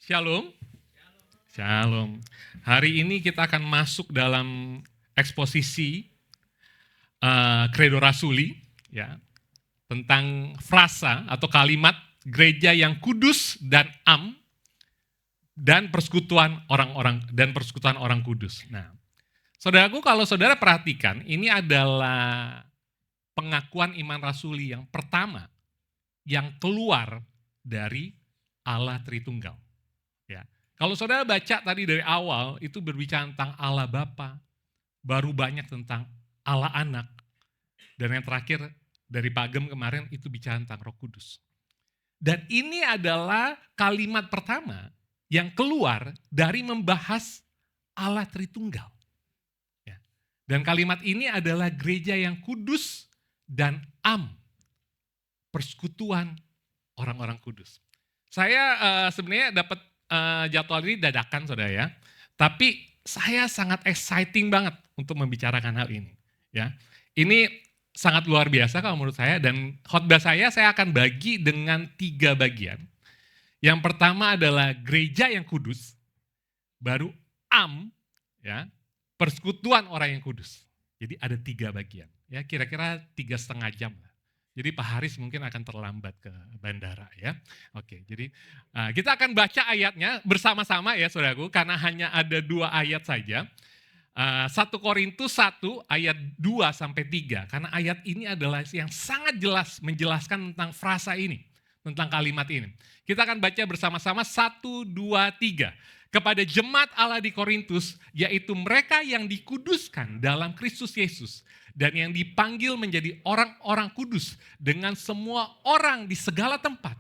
Shalom. Shalom. Hari ini kita akan masuk dalam eksposisi Credo Rasuli, ya, tentang frasa atau kalimat gereja yang kudus dan dan persekutuan orang kudus. Nah, saudaraku, kalau saudara perhatikan, ini adalah pengakuan iman rasuli yang pertama yang keluar dari Allah Tritunggal. Ya. Kalau saudara baca tadi dari awal, itu berbicara tentang Allah Bapa, baru banyak tentang Allah Anak, dan yang terakhir dari Pak Gem kemarin itu bicara tentang Roh Kudus. Dan ini adalah kalimat pertama yang keluar dari membahas Allah Tritunggal. Ya. Dan kalimat ini adalah gereja yang kudus dan persekutuan orang-orang kudus. Saya sebenarnya dapat jadwal ini dadakan, saudara ya. Tapi saya sangat exciting banget untuk membicarakan hal ini. Ya, ini sangat luar biasa kalau menurut saya, dan khotbah saya akan bagi dengan 3 bagian. Yang pertama adalah gereja yang kudus, baru ya, persekutuan orang yang kudus. Jadi ada 3 bagian. Ya, kira-kira 3,5 jam. Jadi Pak Haris mungkin akan terlambat ke bandara ya. Oke, jadi kita akan baca ayatnya bersama-sama ya saudaraku, karena hanya ada 2 ayat saja. 1 Korintus 1 ayat 2-3, karena ayat ini adalah yang sangat jelas menjelaskan tentang frasa ini, tentang kalimat ini. Kita akan baca bersama-sama 1, 2, 3. Kepada jemaat Allah di Korintus, yaitu mereka yang dikuduskan dalam Kristus Yesus, dan yang dipanggil menjadi orang-orang kudus dengan semua orang di segala tempat,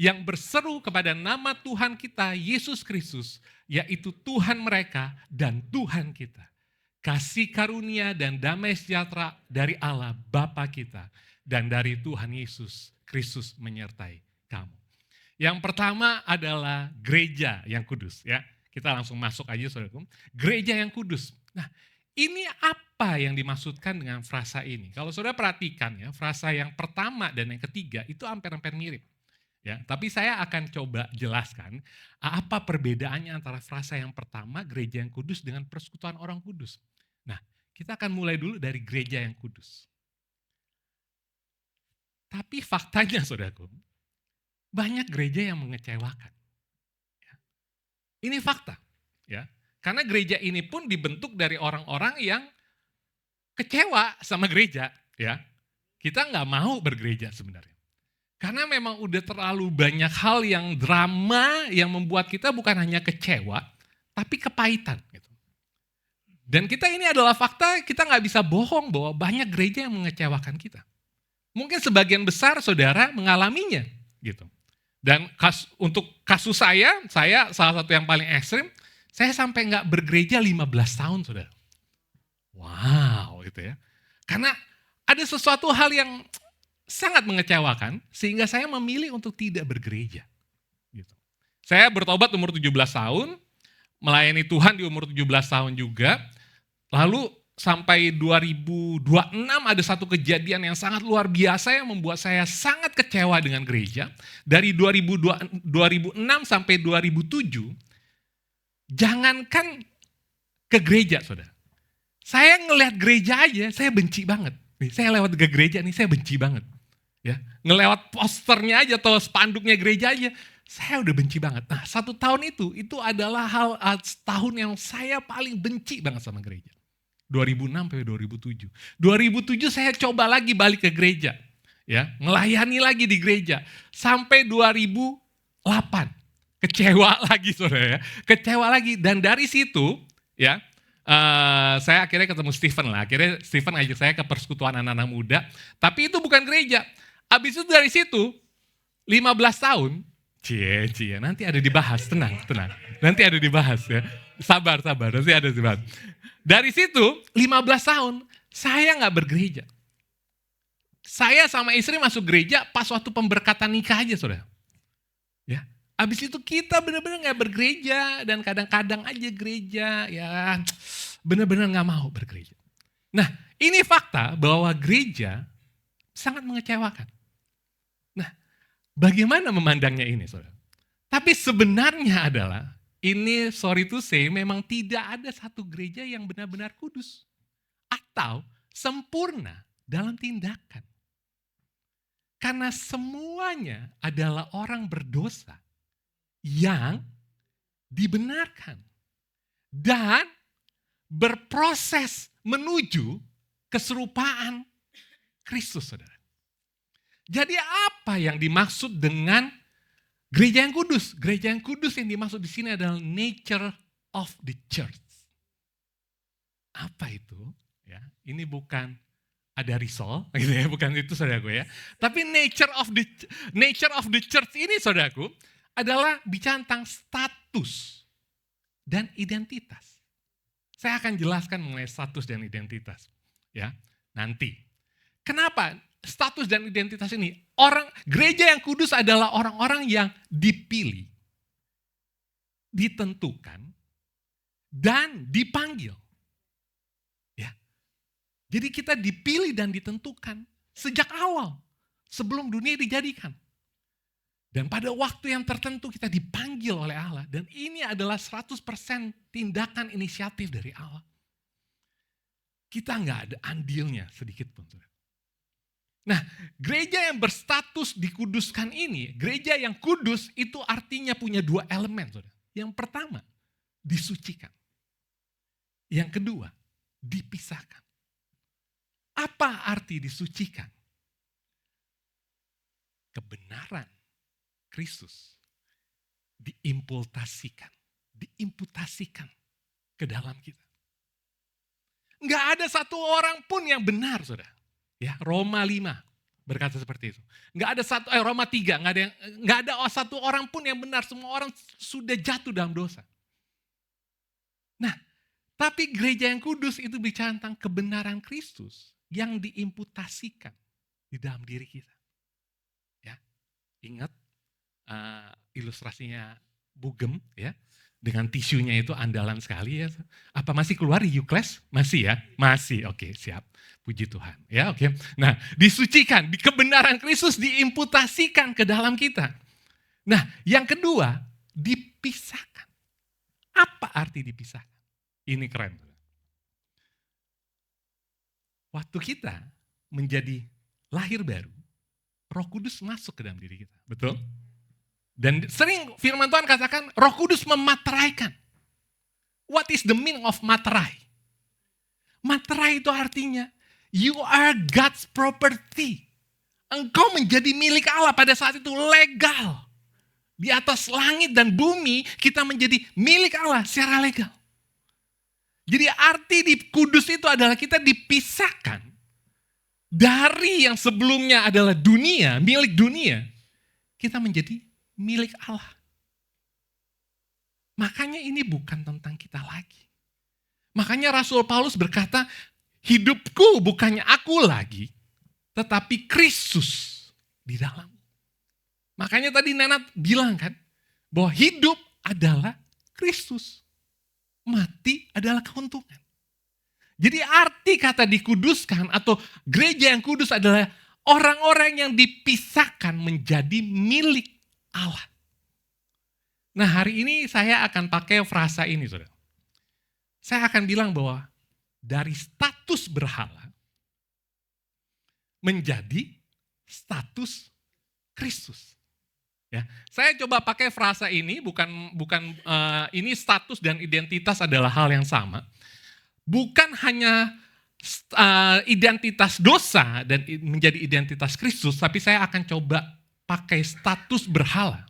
yang berseru kepada nama Tuhan kita, Yesus Kristus, yaitu Tuhan mereka dan Tuhan kita. Kasih karunia dan damai sejahtera dari Allah Bapa kita dan dari Tuhan Yesus Kristus menyertai kamu. Yang pertama adalah gereja yang kudus. Ya, kita langsung masuk aja saudaraku. Gereja yang kudus. Nah, ini apa yang dimaksudkan dengan frasa ini? Kalau saudara perhatikan ya, frasa yang pertama dan yang ketiga itu hampir-hampir mirip. Ya, tapi saya akan coba jelaskan apa perbedaannya antara frasa yang pertama, gereja yang kudus, dengan persekutuan orang kudus. Nah, kita akan mulai dulu dari gereja yang kudus. Tapi faktanya saudaraku, banyak gereja yang mengecewakan. Ya. Ini fakta. Ya. Karena gereja ini pun dibentuk dari orang-orang yang kecewa sama gereja. Ya. Kita nggak mau bergereja sebenarnya. Karena memang udah terlalu banyak hal yang drama yang membuat kita bukan hanya kecewa, tapi kepahitan. Gitu. Dan kita ini adalah fakta, kita nggak bisa bohong bahwa banyak gereja yang mengecewakan kita. Mungkin sebagian besar saudara mengalaminya. Gitu. Dan untuk kasus saya salah satu yang paling ekstrim, saya sampai nggak bergereja 15 tahun, saudara. Wow, gitu ya. Karena ada sesuatu hal yang sangat mengecewakan, sehingga saya memilih untuk tidak bergereja. Gitu. Saya bertobat umur 17 tahun, melayani Tuhan di umur 17 tahun juga, lalu sampai 2026 ada satu kejadian yang sangat luar biasa yang membuat saya sangat kecewa dengan gereja. Dari 2006 sampai 2007, jangankan ke gereja, saudara. Saya ngelihat gereja aja, saya benci banget. Saya lewat ke gereja nih, saya benci banget. Ya, ngelewat posternya aja atau spanduknya gereja aja, saya udah benci banget. Nah, 1 tahun itu adalah tahun yang saya paling benci banget sama gereja. 2006 sampai 2007. 2007 saya coba lagi balik ke gereja. Ya, melayani lagi di gereja. Sampai 2008. Kecewa lagi saudara ya. Kecewa lagi. Dan dari situ ya, saya akhirnya ketemu Stephen lah. Akhirnya Stephen ajak saya ke persekutuan anak-anak muda. Tapi itu bukan gereja. Habis itu dari situ 15 tahun. Cie, nanti ada dibahas. Tenang. Nanti ada dibahas ya. Sabar, nanti ada dibahas. Dari situ 15 tahun saya gak bergereja. Saya sama istri masuk gereja pas waktu pemberkatan nikah aja saudara. Ya, abis itu kita benar-benar gak bergereja dan kadang-kadang aja gereja ya benar-benar gak mau bergereja. Nah, ini fakta bahwa gereja sangat mengecewakan. Nah, bagaimana memandangnya ini saudara? Tapi sebenarnya adalah, ini sorry to say, memang tidak ada satu gereja yang benar-benar kudus. Atau sempurna dalam tindakan. Karena semuanya adalah orang berdosa yang dibenarkan. Dan berproses menuju keserupaan Kristus, saudara. Jadi apa yang dimaksud dengan gereja yang kudus? Gereja yang kudus yang dimaksud di sini adalah nature of the church. Apa itu? Ya, ini bukan ada risol, gitu ya, bukan itu saudaraku ya. Tapi nature of the church ini saudaraku adalah bicara tentang status dan identitas. Saya akan jelaskan mengenai status dan identitas, ya, nanti. Kenapa status dan identitas ini? Gereja yang kudus adalah orang-orang yang dipilih, ditentukan, dan dipanggil. Ya. Jadi kita dipilih dan ditentukan sejak awal, sebelum dunia dijadikan. Dan pada waktu yang tertentu kita dipanggil oleh Allah. Dan ini adalah 100% tindakan inisiatif dari Allah. Kita nggak ada andilnya sedikit pun. Nah, gereja yang berstatus dikuduskan ini, gereja yang kudus itu artinya punya 2 elemen. Yang pertama, disucikan. Yang kedua, dipisahkan. Apa arti disucikan? Kebenaran Kristus diimputasikan ke dalam kita. Enggak ada satu orang pun yang benar, saudara. Ya, Roma 5 berkata seperti itu. Roma 3, enggak ada satu orang pun yang benar, semua orang sudah jatuh dalam dosa. Nah, tapi gereja yang kudus itu bicara tentang kebenaran Kristus yang diimputasikan di dalam diri kita. Ya, ingat ilustrasinya Bugem ya, dengan tisunya itu andalan sekali ya. Apa masih keluar di Ukles? Masih ya? Masih, oke, siap. Puji Tuhan ya, oke. Nah, disucikan, di kebenaran Kristus diimputasikan ke dalam kita. Nah, yang kedua, dipisahkan. Apa arti dipisahkan? Ini keren. Waktu kita menjadi lahir baru, Roh Kudus masuk ke dalam diri kita, betul? Dan sering firman Tuhan katakan Roh Kudus memateraikan. What is the meaning of materai? Materai itu artinya you are God's property. Engkau menjadi milik Allah pada saat itu legal. Di atas langit dan bumi kita menjadi milik Allah secara legal. Jadi arti di kudus itu adalah kita dipisahkan dari yang sebelumnya adalah dunia, milik dunia. Kita menjadi milik Allah. Makanya ini bukan tentang kita lagi. Makanya Rasul Paulus berkata, hidupku bukannya aku lagi, tetapi Kristus di dalam. Makanya tadi Nenat bilang kan, bahwa hidup adalah Kristus. Mati adalah keuntungan. Jadi arti kata dikuduskan atau gereja yang kudus adalah orang-orang yang dipisahkan menjadi milik Allah. Nah, hari ini saya akan pakai frasa ini, saudara. Saya akan bilang bahwa dari status berhala menjadi status Kristus. Ya, saya coba pakai frasa ini, bukan ini status dan identitas adalah hal yang sama. Bukan hanya identitas dosa dan menjadi identitas Kristus, tapi saya akan coba pakai status berhala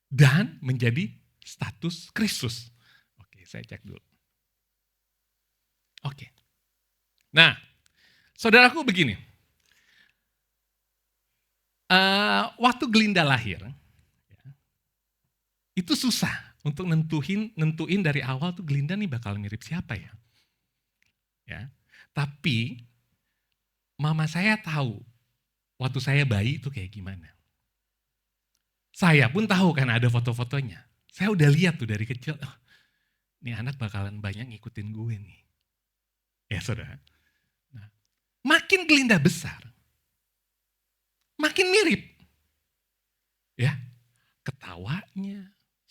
dan menjadi status Kristus. Oke, saya cek dulu. Oke. Nah, saudaraku begini. Waktu Glinda lahir, itu susah untuk nentuin dari awal tuh Glinda nih bakal mirip siapa ya. Ya, tapi mama saya tahu waktu saya bayi itu kayak gimana. Saya pun tahu kan ada foto-fotonya. Saya udah lihat tuh dari kecil, oh, ini anak bakalan banyak ngikutin gue nih. Ya saudara. Nah, makin Glinda besar, makin mirip. Ya, ketawa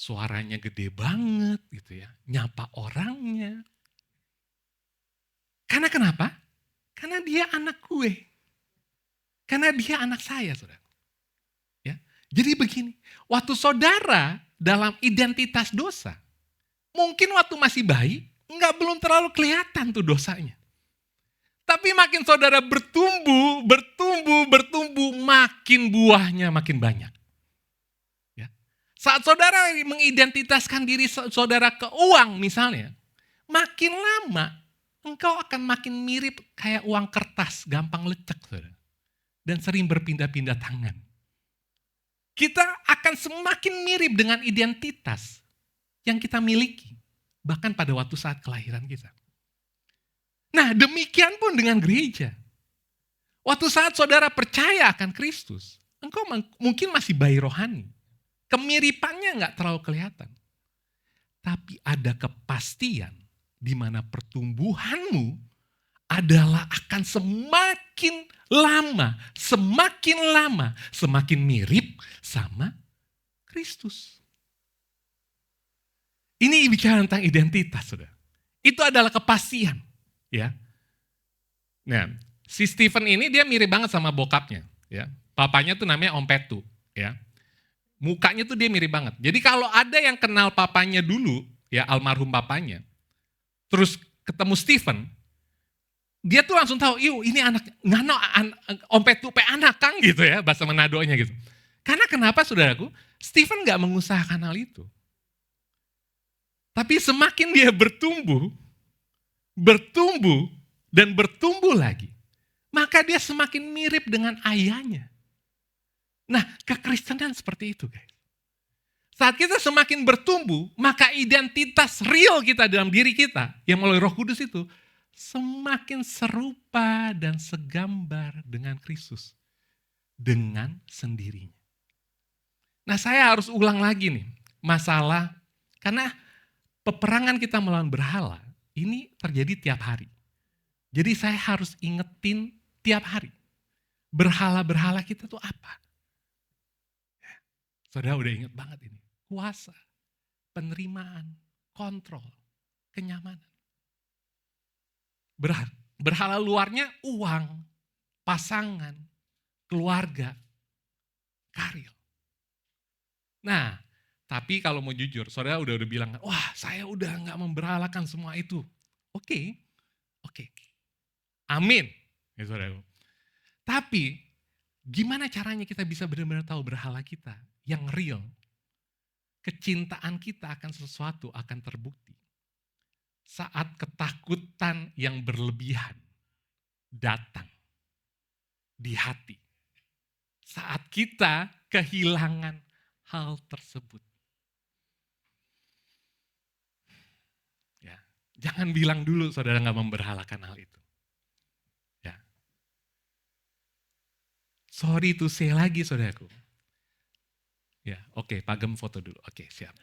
suaranya gede banget gitu ya, nyapa orangnya. Karena kenapa? Karena dia anak gue. Karena dia anak saya, saudara. Ya. Jadi begini, waktu saudara dalam identitas dosa, mungkin waktu masih bayi, belum terlalu kelihatan tuh dosanya. Tapi makin saudara bertumbuh, makin buahnya makin banyak. Ya. Saat saudara mengidentitaskan diri saudara ke uang misalnya, makin lama engkau akan makin mirip kayak uang kertas, gampang lecek, saudara. Dan sering berpindah-pindah tangan. Kita akan semakin mirip dengan identitas yang kita miliki, bahkan pada waktu saat kelahiran kita. Nah, demikian pun dengan gereja. Waktu saat saudara percaya akan Kristus, engkau mungkin masih bayi rohani. Kemiripannya nggak terlalu kelihatan. Tapi ada kepastian di mana pertumbuhanmu adalah akan semakin lama, semakin mirip sama Kristus. Ini bicara tentang identitas, saudara. Itu adalah kepastian. Ya. Nah, si Stephen ini dia mirip banget sama bokapnya. Ya. Papanya tuh namanya Om Petu. Ya. Mukanya tuh dia mirip banget. Jadi kalau ada yang kenal papanya dulu, ya almarhum papanya, terus ketemu Stephen, dia tuh langsung tahu, ini anak ngano Om Petu pe anak Kang gitu ya, bahasa Manadonya gitu. Karena kenapa saudaraku? Stephen gak mengusahakan hal itu. Tapi semakin dia bertumbuh dan bertumbuh lagi, maka dia semakin mirip dengan ayahnya. Nah, kekristenan seperti itu, guys. Saat kita semakin bertumbuh, maka identitas real kita dalam diri kita, yang melalui Roh Kudus itu, semakin serupa dan segambar dengan Kristus. Dengan sendirinya. Nah, saya harus ulang lagi nih, masalah, karena peperangan kita melawan berhala, ini terjadi tiap hari. Jadi saya harus ingetin tiap hari. Berhala-berhala kita tuh apa? Saudara udah ingat banget ini. Kuasa, penerimaan, kontrol, kenyamanan. Berhala luarnya uang, pasangan, keluarga, karir. Nah, tapi kalau mau jujur, saudara udah bilang, wah saya udah gak memberhalakan semua itu. Oke. Amin. Ya, saudara. Tapi, gimana caranya kita bisa benar-benar tahu berhala kita yang real? Kecintaan kita akan sesuatu akan terbukti. Saat ketakutan yang berlebihan datang di hati. Saat kita kehilangan hal tersebut. Ya, jangan bilang dulu saudara gak memberhalakan hal itu. Ya. Sorry to say lagi saudaraku. Ya, oke, Pagem foto dulu. Oke, siap.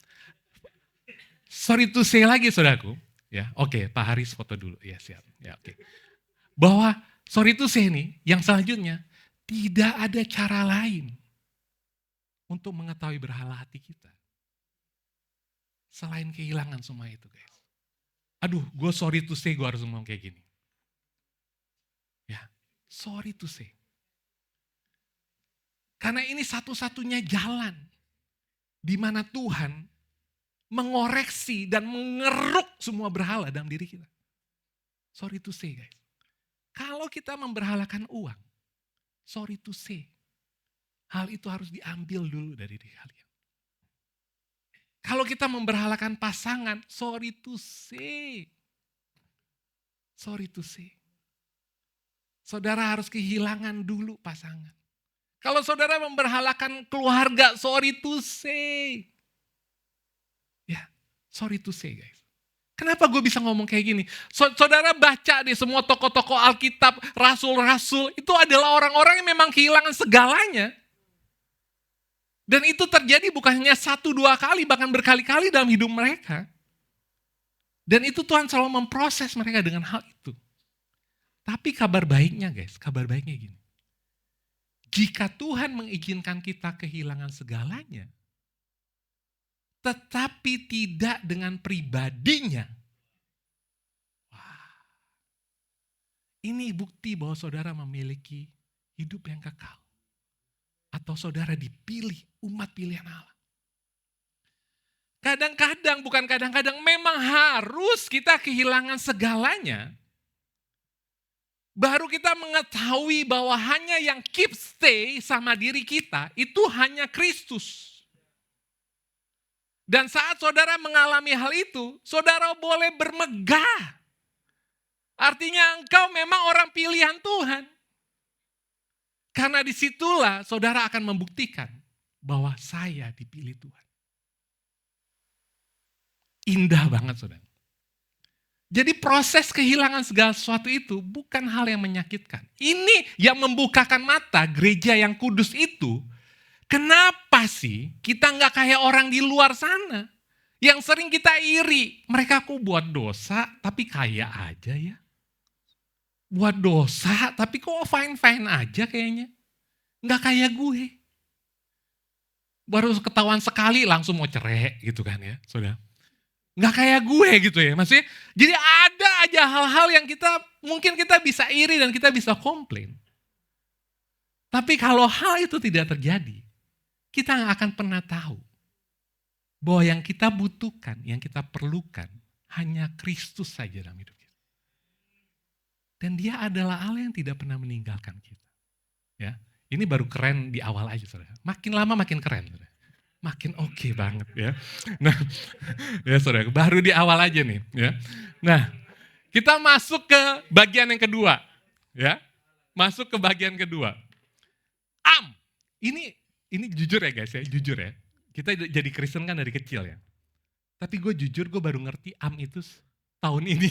Sorry to say lagi saudaraku. Ya, oke, Pak Haris foto dulu. Ya, siap. Ya, oke. Bahwa sorry to say nih, yang selanjutnya tidak ada cara lain untuk mengetahui berhala hati kita. Selain kehilangan semua itu, guys. Aduh, gue sorry to say gue harus ngomong kayak gini. Ya, sorry to say. Karena ini satu-satunya jalan di mana Tuhan mengoreksi dan mengeruk semua berhala dalam diri kita. Sorry to say, guys. Kalau kita memberhalakan uang, sorry to say, hal itu harus diambil dulu dari diri kalian. Kalau kita memberhalakan pasangan, sorry to say. Sorry to say. Saudara harus kehilangan dulu pasangan. Kalau saudara memberhalakan keluarga, sorry to say. Ya, sorry to say, guys. Kenapa gue bisa ngomong kayak gini? Saudara baca deh semua tokoh-tokoh Alkitab, rasul-rasul, itu adalah orang-orang yang memang kehilangan segalanya. Dan itu terjadi bukan hanya 1-2 kali, bahkan berkali-kali dalam hidup mereka. Dan itu Tuhan selalu memproses mereka dengan hal itu. Tapi kabar baiknya guys, kabar baiknya gini. Jika Tuhan mengizinkan kita kehilangan segalanya, tetapi tidak dengan pribadinya. Wah, ini bukti bahwa saudara memiliki hidup yang kekal. Atau saudara dipilih, umat pilihan Allah. Kadang-kadang, bukan kadang-kadang, memang harus kita kehilangan segalanya. Baru kita mengetahui bahwa hanya yang keep stay sama diri kita, itu hanya Kristus. Dan saat saudara mengalami hal itu, saudara boleh bermegah. Artinya engkau memang orang pilihan Tuhan. Karena disitulah saudara akan membuktikan bahwa saya dipilih Tuhan. Indah banget saudara. Jadi proses kehilangan segala sesuatu itu bukan hal yang menyakitkan. Ini yang membukakan mata gereja yang kudus itu. Kenapa sih kita nggak kayak orang di luar sana? Yang sering kita iri. Mereka kok buat dosa tapi kaya aja ya. Buat dosa tapi kok fine-fine aja kayaknya. Nggak kayak gue. Baru ketahuan sekali langsung mau cerai gitu kan ya saudara. Nggak kayak gue gitu ya maksudnya. Jadi ada aja hal-hal yang mungkin kita bisa iri dan kita bisa komplain. Tapi kalau hal itu tidak terjadi, kita nggak akan pernah tahu bahwa yang kita butuhkan, yang kita perlukan hanya Kristus saja dalam hidup kita. Dan dia adalah Allah yang tidak pernah meninggalkan kita. Ya, ini baru keren di awal aja saudara. Makin lama makin keren saudara. Makin oke banget ya. Nah, ya saudara, baru di awal aja nih ya. Nah, kita masuk ke bagian yang kedua ya. Masuk ke bagian kedua. Ini jujur ya guys ya, jujur ya. Kita jadi Kristen kan dari kecil ya. Tapi gue jujur, gue baru ngerti itu tahun ini.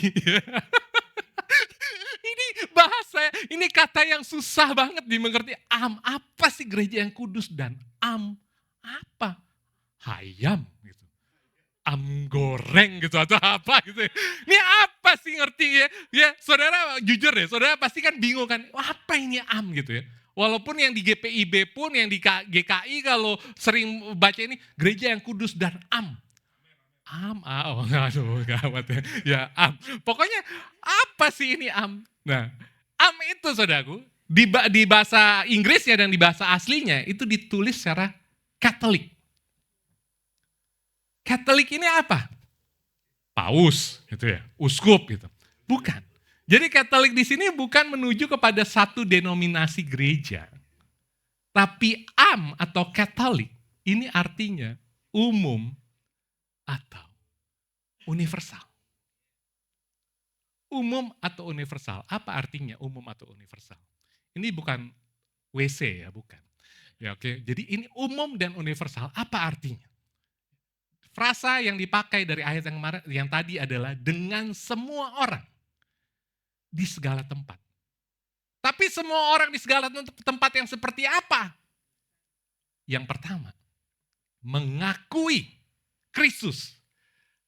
Ini bahasa, ini kata yang susah banget dimengerti. Apa sih gereja yang kudus dan apa? Hayam gitu. Goreng gitu atau apa gitu. Ini apa sih ngerti ya? Ya, saudara jujur deh, saudara pasti kan bingung kan. Apa ini gitu ya? Walaupun yang di GPIB pun, yang di GKI kalau sering baca ini gereja yang kudus dan aduh gawat ya. Ya Pokoknya apa sih ini Nah, itu saudaraku di bahasa Inggrisnya dan di bahasa aslinya itu ditulis secara Katolik. Katolik ini apa? Paus gitu ya, uskup gitu. Bukan. Jadi Katolik di sini bukan menuju kepada satu denominasi gereja. Tapi atau Katolik ini artinya umum atau universal. Umum atau universal. Apa artinya umum atau universal? Ini bukan WC ya, bukan. Ya oke. Jadi ini umum dan universal. Apa artinya? Frasa yang dipakai dari ayat yang tadi adalah dengan semua orang di segala tempat. Tapi semua orang di segala tempat yang seperti apa? Yang pertama, mengakui Kristus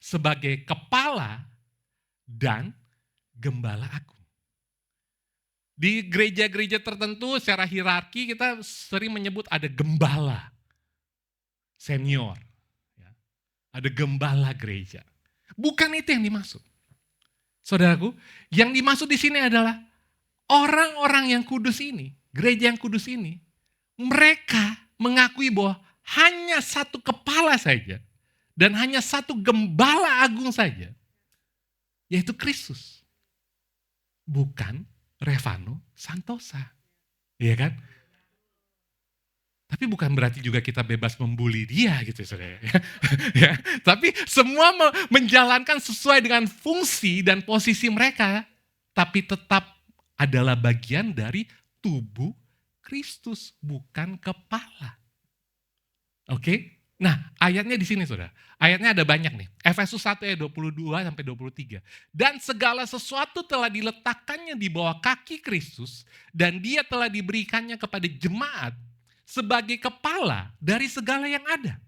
sebagai kepala dan gembala agung. Di gereja-gereja tertentu secara hierarki kita sering menyebut ada gembala senior. Ada gembala gereja. Bukan itu yang dimaksud. Saudaraku, yang dimaksud di sini adalah orang-orang yang kudus ini, gereja yang kudus ini, mereka mengakui bahwa hanya satu kepala saja dan hanya satu gembala agung saja, yaitu Kristus. Bukan Revano Santosa. Iya kan? Tapi bukan berarti juga kita bebas membuli dia gitu saudara. Ya, tapi semua menjalankan sesuai dengan fungsi dan posisi mereka. Tapi tetap adalah bagian dari tubuh Kristus, bukan kepala. Oke? Nah ayatnya di sini saudara. Ayatnya ada banyak nih. Efesus 1 ayat 22-23. Dan segala sesuatu telah diletakkannya di bawah kaki Kristus. Dan dia telah diberikannya kepada jemaat sebagai kepala dari segala yang ada.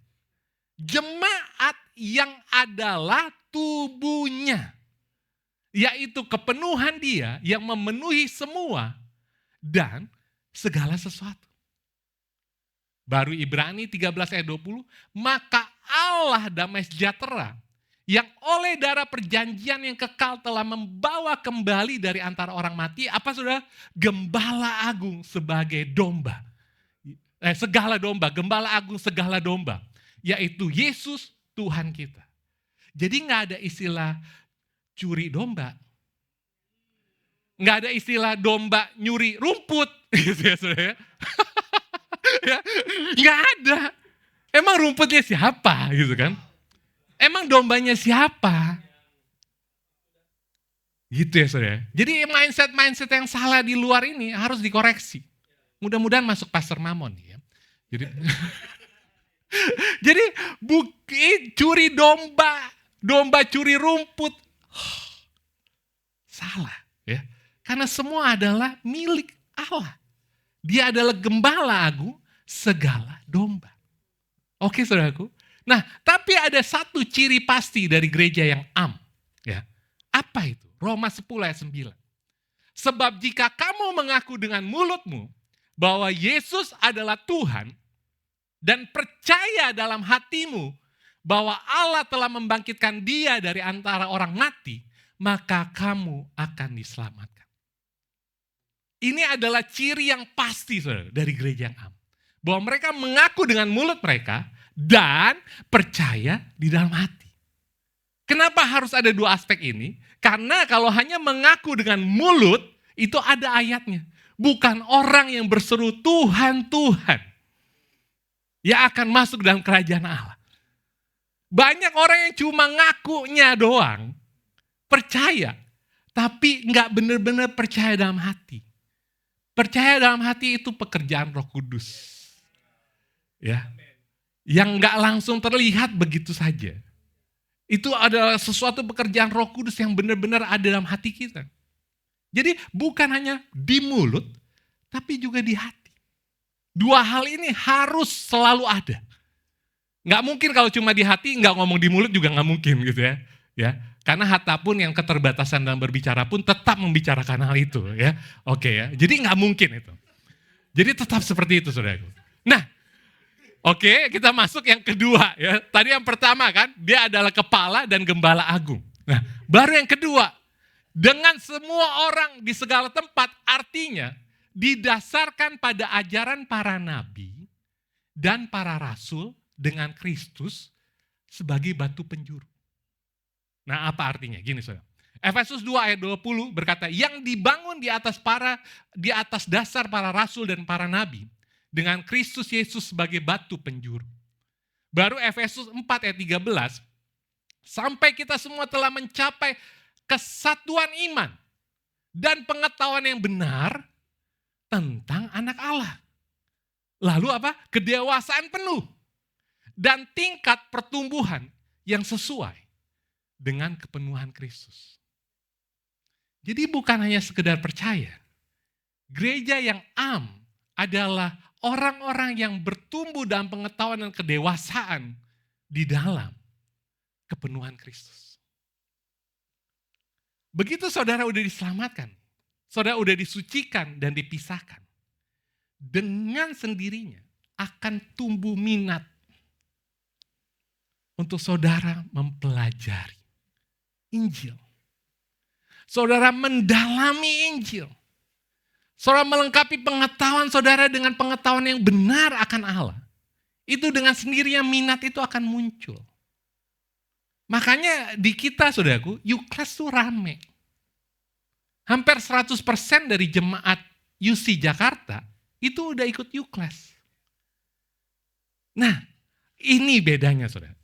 Jemaat yang adalah tubuhnya. Yaitu kepenuhan dia yang memenuhi semua dan segala sesuatu. Baru Ibrani 13 ayat 20, maka Allah damai sejahtera yang oleh darah perjanjian yang kekal telah membawa kembali dari antara orang mati, apa saudara? Gembala agung sebagai domba. Segala domba, gembala agung segala domba. Yaitu Yesus Tuhan kita. Jadi nggak ada istilah curi domba. Nggak ada istilah domba nyuri rumput. Gitu ya saudara. Ya, nggak ada. Emang rumputnya siapa gitu kan? Emang dombanya siapa? Gitu ya saudara. Jadi mindset yang salah di luar ini harus dikoreksi. Mudah-mudahan masuk Pastor Mamon ya. Jadi curi domba curi rumput. Salah ya. Karena semua adalah milik Allah. Dia adalah gembala agung segala domba. Oke saudaraku. Nah, tapi ada satu ciri pasti dari gereja yang ya. Apa itu? Roma 10 ayat 9. Sebab jika kamu mengaku dengan mulutmu bahwa Yesus adalah Tuhan dan percaya dalam hatimu bahwa Allah telah membangkitkan dia dari antara orang mati, maka kamu akan diselamatkan. Ini adalah ciri yang pasti saudara, dari gereja yang bahwa mereka mengaku dengan mulut mereka dan percaya di dalam hati. Kenapa harus ada dua aspek ini? Karena kalau hanya mengaku dengan mulut, itu ada ayatnya. Bukan orang yang berseru Tuhan, Tuhan, yang akan masuk dalam kerajaan Allah. Banyak orang yang cuma ngakunya doang, percaya, tapi nggak benar-benar percaya dalam hati. Percaya dalam hati itu pekerjaan Roh Kudus. Ya. Yang nggak langsung terlihat begitu saja. Itu adalah sesuatu pekerjaan Roh Kudus yang benar-benar ada dalam hati kita. Jadi bukan hanya di mulut, tapi juga di hati. Dua hal ini harus selalu ada. Nggak mungkin kalau cuma di hati, nggak ngomong di mulut juga nggak mungkin gitu ya. Karena Hatta pun yang keterbatasan dalam berbicara pun tetap membicarakan hal itu ya. Oke ya, jadi nggak mungkin itu. Jadi tetap seperti itu saudaraku. Nah, oke, kita masuk yang kedua ya. Tadi yang pertama kan, dia adalah kepala dan gembala agung. Nah, baru yang kedua, dengan semua orang di segala tempat, artinya didasarkan pada ajaran para nabi dan para rasul dengan Kristus sebagai batu penjuru. Nah, apa artinya? Gini saudara. Efesus 2 ayat 20 berkata, yang dibangun di atas dasar para rasul dan para nabi, dengan Kristus Yesus sebagai batu penjuru. Baru Efesus 4 ayat 13, sampai kita semua telah mencapai kesatuan iman dan pengetahuan yang benar tentang anak Allah. Lalu apa? Kedewasaan penuh dan tingkat pertumbuhan yang sesuai dengan kepenuhan Kristus. Jadi bukan hanya sekedar percaya. Gereja yang adalah orang-orang yang bertumbuh dalam pengetahuan dan kedewasaan di dalam kepenuhan Kristus. Begitu saudara udah diselamatkan, saudara udah disucikan dan dipisahkan, dengan sendirinya akan tumbuh minat untuk saudara mempelajari Injil. Saudara mendalami Injil. Saudara melengkapi pengetahuan saudara dengan pengetahuan yang benar akan Allah. Itu dengan sendirinya minat itu akan muncul. Makanya di kita saudaraku, Yukles tuh rame. Hampir 100% dari jemaat UC Jakarta itu udah ikut Yukles. Nah, ini bedanya saudara.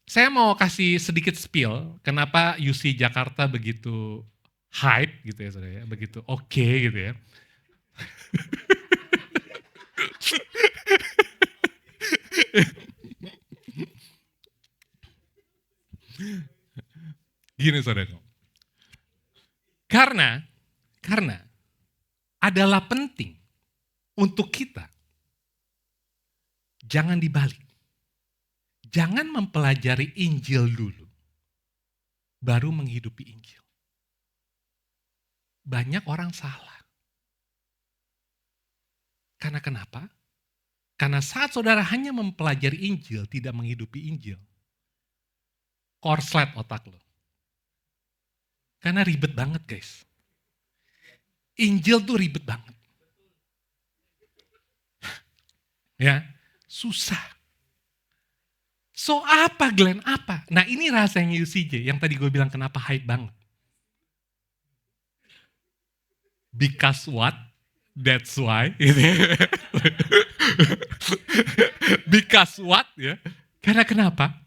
Saya mau kasih sedikit spill kenapa UC Jakarta begitu hype gitu ya saudara ya, begitu oke gitu ya. Gini saudara. Karena adalah penting untuk kita jangan dibalik. Jangan mempelajari Injil dulu, baru menghidupi Injil. Banyak orang salah. Karena kenapa? Karena saat saudara hanya mempelajari Injil, tidak menghidupi Injil, korslet otak lo. Karena ribet banget guys. Injil tuh ribet banget. Ya, susah. So apa Glenn? Apa? Nah ini rasanya UCJ yang tadi gue bilang kenapa hype banget. Because what? That's why. Because what? Ya. Karena kenapa?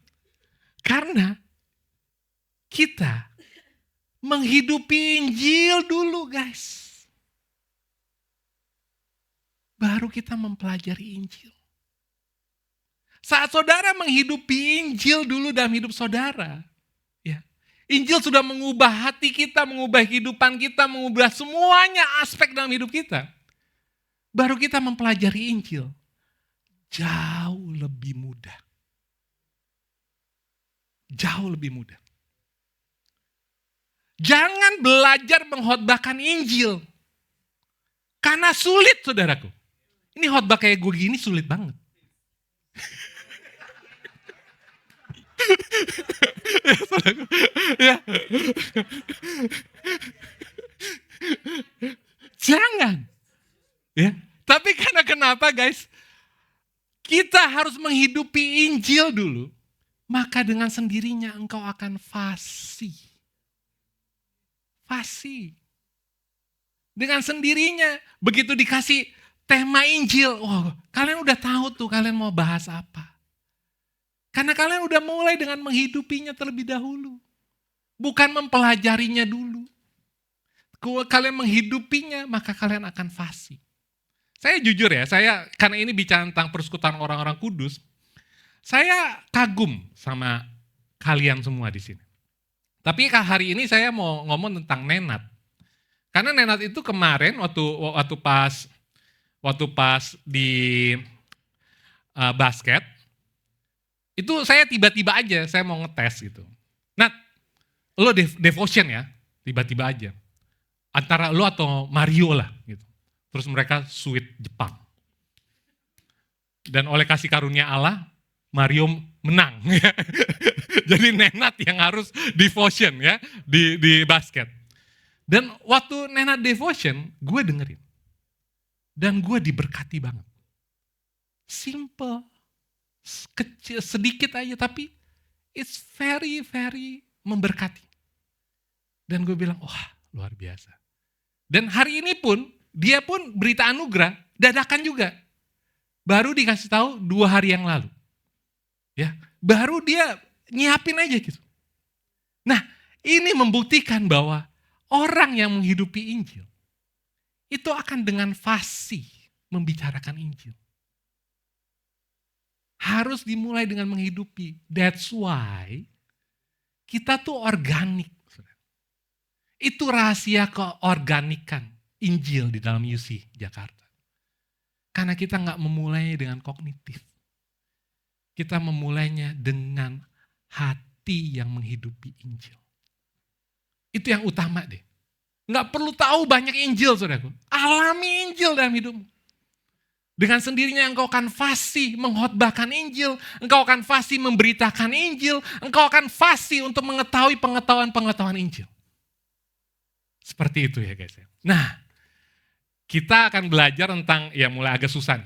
Karena kita menghidupi Injil dulu guys. Baru kita mempelajari Injil. Saat saudara menghidupi Injil dulu dalam hidup saudara, ya, Injil sudah mengubah hati kita, mengubah kehidupan kita, mengubah semuanya aspek dalam hidup kita. Baru kita mempelajari Injil, jauh lebih mudah. Jauh lebih mudah. Jangan belajar mengkhotbahkan Injil. Karena sulit saudaraku. Ini khotbah kayak gue gini sulit banget. Ya. Jangan. Ya. Tapi karena kenapa guys? Kita harus menghidupi Injil dulu. Maka dengan sendirinya engkau akan fasih. Fasih. Dengan sendirinya. Begitu dikasih tema Injil. Oh, kalian udah tahu tuh kalian mau bahas apa. Karena kalian udah mulai dengan menghidupinya terlebih dahulu. Bukan mempelajarinya dulu. Kalau kalian menghidupinya, maka kalian akan fasih. Saya jujur ya, karena ini bicara tentang persekutuan orang-orang kudus, saya kagum sama kalian semua di sini. Tapi hari ini saya mau ngomong tentang Nenat. Karena Nenat itu kemarin waktu pas di basket, itu saya tiba-tiba aja, saya mau ngetes gitu. Nat, lo devotion ya, tiba-tiba aja. Antara lo atau Mario lah gitu. Terus mereka sweet Jepang. Dan oleh kasih karunia Allah, Mario menang. Jadi Nenat yang harus devotion ya di basket. Dan waktu Nenat devotion, gue dengerin. Dan gue diberkati banget. Simple. Kecil, sedikit aja, tapi it's very, very memberkati. Dan gue bilang, wah luar biasa. Dan hari ini pun, dia pun berita anugerah, dadakan juga. Baru dikasih tahu 2 hari yang lalu. Ya, baru dia nyiapin aja gitu. Nah, ini membuktikan bahwa orang yang menghidupi Injil, itu akan dengan fasih membicarakan Injil. Harus dimulai dengan menghidupi. That's why kita tuh organik. Itu rahasia keorganikan Injil di dalam UC Jakarta. Karena kita nggak memulainya dengan kognitif. Kita memulainya dengan hati yang menghidupi Injil. Itu yang utama deh. Nggak perlu tahu banyak Injil, saudaraku. Alami Injil dalam hidupmu. Dengan sendirinya engkau akan fasih menghotbahkan Injil. Engkau akan fasih memberitakan Injil. Engkau akan fasih untuk mengetahui pengetahuan Injil. Seperti itu ya guys. Nah, kita akan belajar tentang, ya mulai agak susah.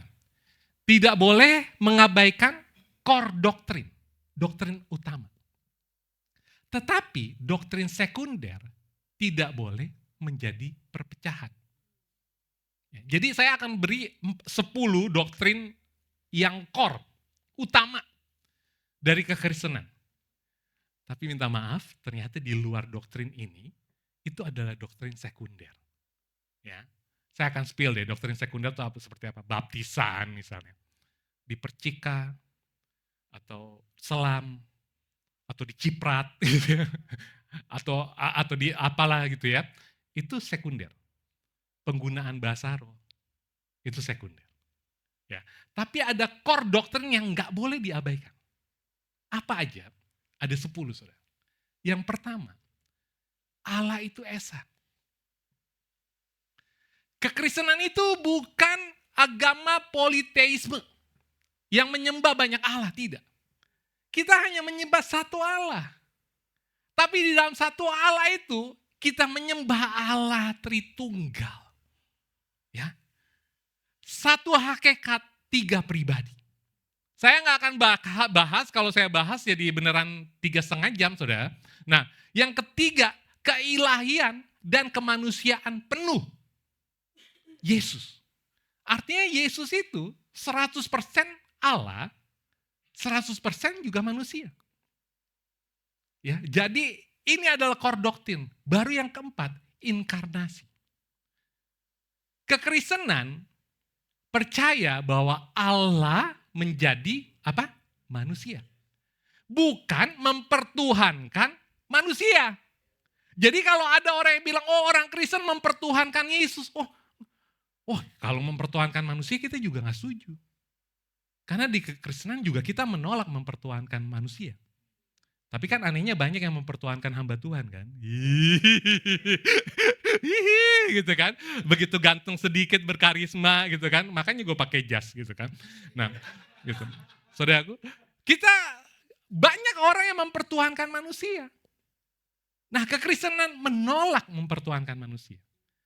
Tidak boleh mengabaikan core doktrin. Doktrin utama. Tetapi doktrin sekunder tidak boleh menjadi perpecahan. Jadi saya akan beri 10 doktrin yang core, utama dari kekristenan. Tapi minta maaf, ternyata di luar doktrin ini, itu adalah doktrin sekunder. Ya, saya akan spill deh, doktrin sekunder itu seperti apa. Baptisan misalnya, dipercika, atau selam, atau diciprat, gitu ya. atau di apalah gitu ya. Itu sekunder. Penggunaan bahasa roh, itu sekunder. Ya. Tapi ada core doktrin yang nggak boleh diabaikan. Apa aja? Ada 10 saudara. Yang pertama, Allah itu esa. Kekristenan itu bukan agama politeisme. yang menyembah banyak Allah, tidak. Kita hanya menyembah satu Allah. Tapi di dalam satu Allah itu, kita menyembah Allah Tritunggal. Ya. Satu hakikat, 3 pribadi. Saya nggak akan bahas, kalau saya bahas jadi beneran 3,5 jam, saudara. Nah, yang ketiga, keilahian dan kemanusiaan penuh. Yesus. Artinya Yesus itu 100% Allah, 100% juga manusia. Ya, jadi ini adalah core doktrin. Baru yang keempat, inkarnasi. Kekristenan percaya bahwa Allah menjadi apa? Manusia. Bukan mempertuhankan manusia. Jadi kalau ada orang yang bilang, oh orang Kristen mempertuhankan Yesus. Oh kalau mempertuhankan manusia kita juga gak setuju. Karena di kekristenan juga kita menolak mempertuhankan manusia. Tapi kan anehnya banyak yang mempertuhankan hamba Tuhan kan. Gitu kan. Begitu ganteng sedikit berkarisma gitu kan. Makanya gue pakai jas gitu kan. Nah gitu. Saudaraku, kita banyak orang yang mempertuhankan manusia. Nah kekristenan menolak mempertuhankan manusia.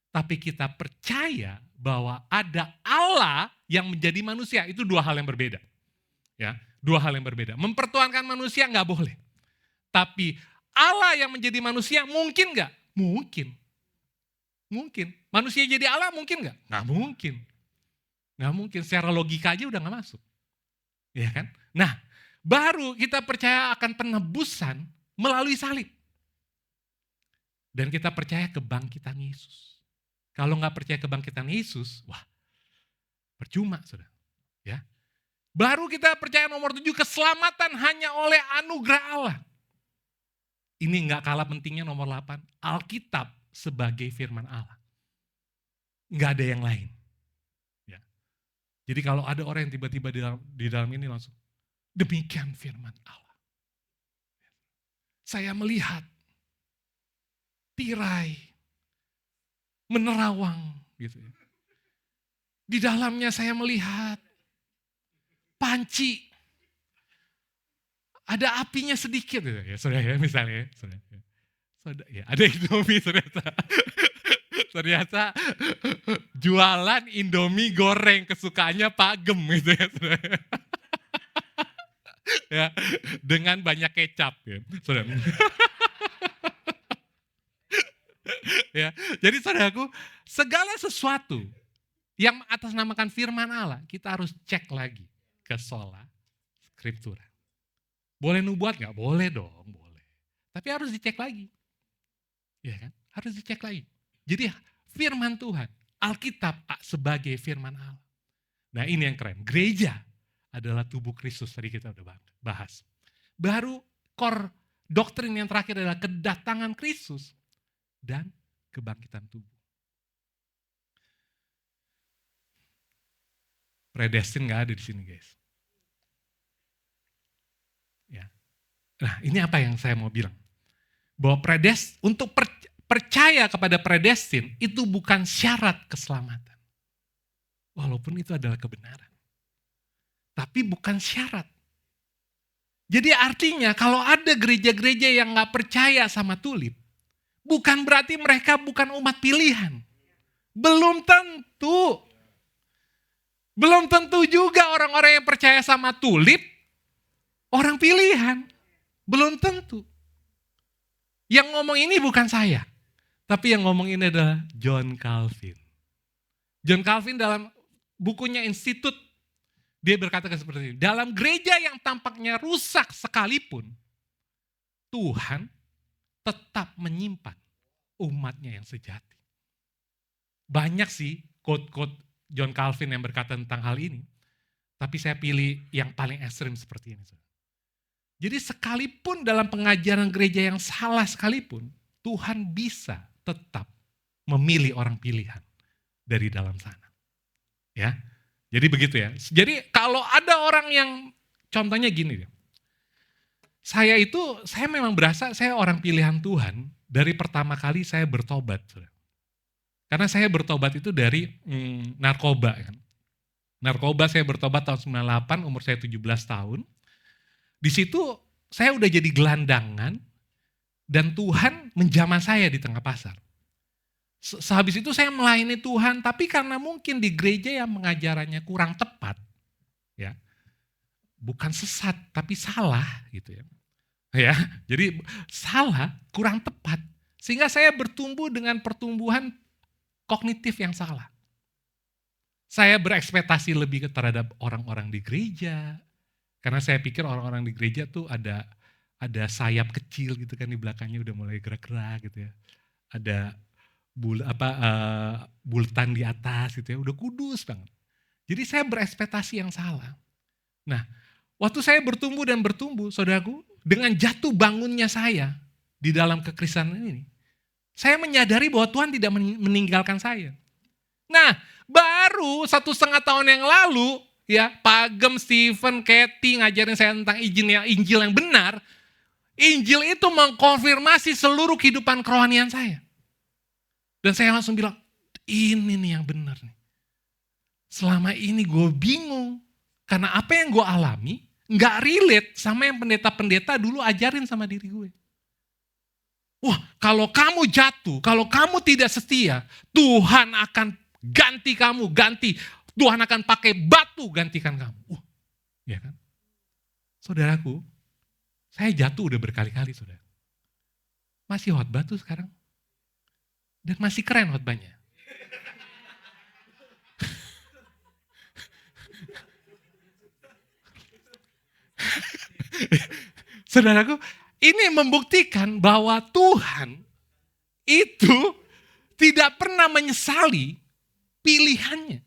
Tapi kita percaya bahwa ada Allah yang menjadi manusia. Itu 2 hal yang berbeda. Ya, 2 hal yang berbeda. Mempertuhankan manusia gak boleh. Tapi Allah yang menjadi manusia mungkin gak? Mungkin. Mungkin. Manusia jadi Allah mungkin gak? Gak mungkin. Gak mungkin. Secara logika aja udah gak masuk. Ya kan? Nah, baru kita percaya akan penebusan melalui salib. Dan kita percaya kebangkitan Yesus. Kalau gak percaya kebangkitan Yesus, wah percuma saudara. Ya. Baru kita percaya nomor 7, keselamatan hanya oleh anugerah Allah. Ini gak kalah pentingnya nomor 8, Alkitab sebagai firman Allah. Gak ada yang lain. Ya. Jadi kalau ada orang yang tiba-tiba di dalam ini langsung, demikian firman Allah. Saya melihat tirai menerawang gitu. Di dalamnya saya melihat panci. Ada apinya sedikit ya, saudara ya misalnya. Saudara, ya, ada Indomie ternyata. Ternyata jualan Indomie goreng kesukaannya Pak Gem gitu ya, saudara. Ya, dengan banyak kecap ya, saudara. Ya, jadi saudaraku, segala sesuatu yang atasnamakan firman Allah, kita harus cek lagi ke sola scriptura. Boleh nubuat nggak? Boleh dong, boleh. Tapi harus dicek lagi. Ya kan? Harus dicek lagi. Jadi firman Tuhan, Alkitab sebagai firman Allah. Nah ini yang keren. Gereja adalah tubuh Kristus, tadi kita udah bahas. Baru core doktrin yang terakhir adalah kedatangan Kristus dan kebangkitan tubuh. Predestin nggak ada di sini guys. Ya. Nah ini apa yang saya mau bilang. Bahwa untuk percaya kepada predestin itu bukan syarat keselamatan. Walaupun itu adalah kebenaran. Tapi bukan syarat. Jadi artinya kalau ada gereja-gereja yang gak percaya sama tulip, bukan berarti mereka bukan umat pilihan. Belum tentu. Belum tentu juga orang-orang yang percaya sama tulip, orang pilihan. Belum tentu. Yang ngomong ini bukan saya. Tapi yang ngomong ini adalah John Calvin. John Calvin dalam bukunya Institut, dia berkata seperti ini. Dalam gereja yang tampaknya rusak sekalipun, Tuhan tetap menyimpan umatnya yang sejati. Banyak sih quote-quote John Calvin yang berkata tentang hal ini. Tapi saya pilih yang paling ekstrim seperti ini. Jadi sekalipun dalam pengajaran gereja yang salah sekalipun, Tuhan bisa tetap memilih orang pilihan dari dalam sana. Ya, jadi begitu ya. Jadi kalau ada orang yang, contohnya gini ya. Saya memang berasa saya orang pilihan Tuhan dari pertama kali saya bertobat. Karena saya bertobat itu dari narkoba kan. Narkoba saya bertobat tahun 98, umur saya 17 tahun. Di situ saya udah jadi gelandangan dan Tuhan menjamah saya di tengah pasar. Sehabis itu saya melayani Tuhan, tapi karena mungkin di gereja yang mengajarannya kurang tepat, ya, bukan sesat tapi salah gitu ya. Ya, jadi salah, kurang tepat. Sehingga saya bertumbuh dengan pertumbuhan kognitif yang salah. Saya berekspektasi lebih terhadap orang-orang di gereja, karena saya pikir orang-orang di gereja tuh ada sayap kecil gitu kan di belakangnya udah mulai gerak-gerak gitu ya. Ada bulatan di atas gitu ya, udah kudus banget. Jadi saya berekspektasi yang salah. Nah, waktu saya bertumbuh dan bertumbuh, saudaraku, dengan jatuh bangunnya saya di dalam kekristenan ini, saya menyadari bahwa Tuhan tidak meninggalkan saya. Nah, baru 1,5 tahun yang lalu, ya, Pak Agem, Steven, Kathy ngajarin saya tentang Injil yang benar. Injil itu mengkonfirmasi seluruh kehidupan kerohanian saya. Dan saya langsung bilang, ini nih yang benar nih. Selama ini gue bingung, karena apa yang gue alami nggak relate sama yang pendeta-pendeta dulu ajarin sama diri gue. Wah, kalau kamu jatuh, kalau kamu tidak setia, Tuhan akan ganti kamu, Tuhan akan pakai batu gantikan kamu. Ya kan? Saudaraku, saya jatuh udah berkali-kali, saudara. Masih khotbah tuh sekarang. Dan masih keren khotbahnya. Saudaraku, ini membuktikan bahwa Tuhan itu tidak pernah menyesali pilihannya.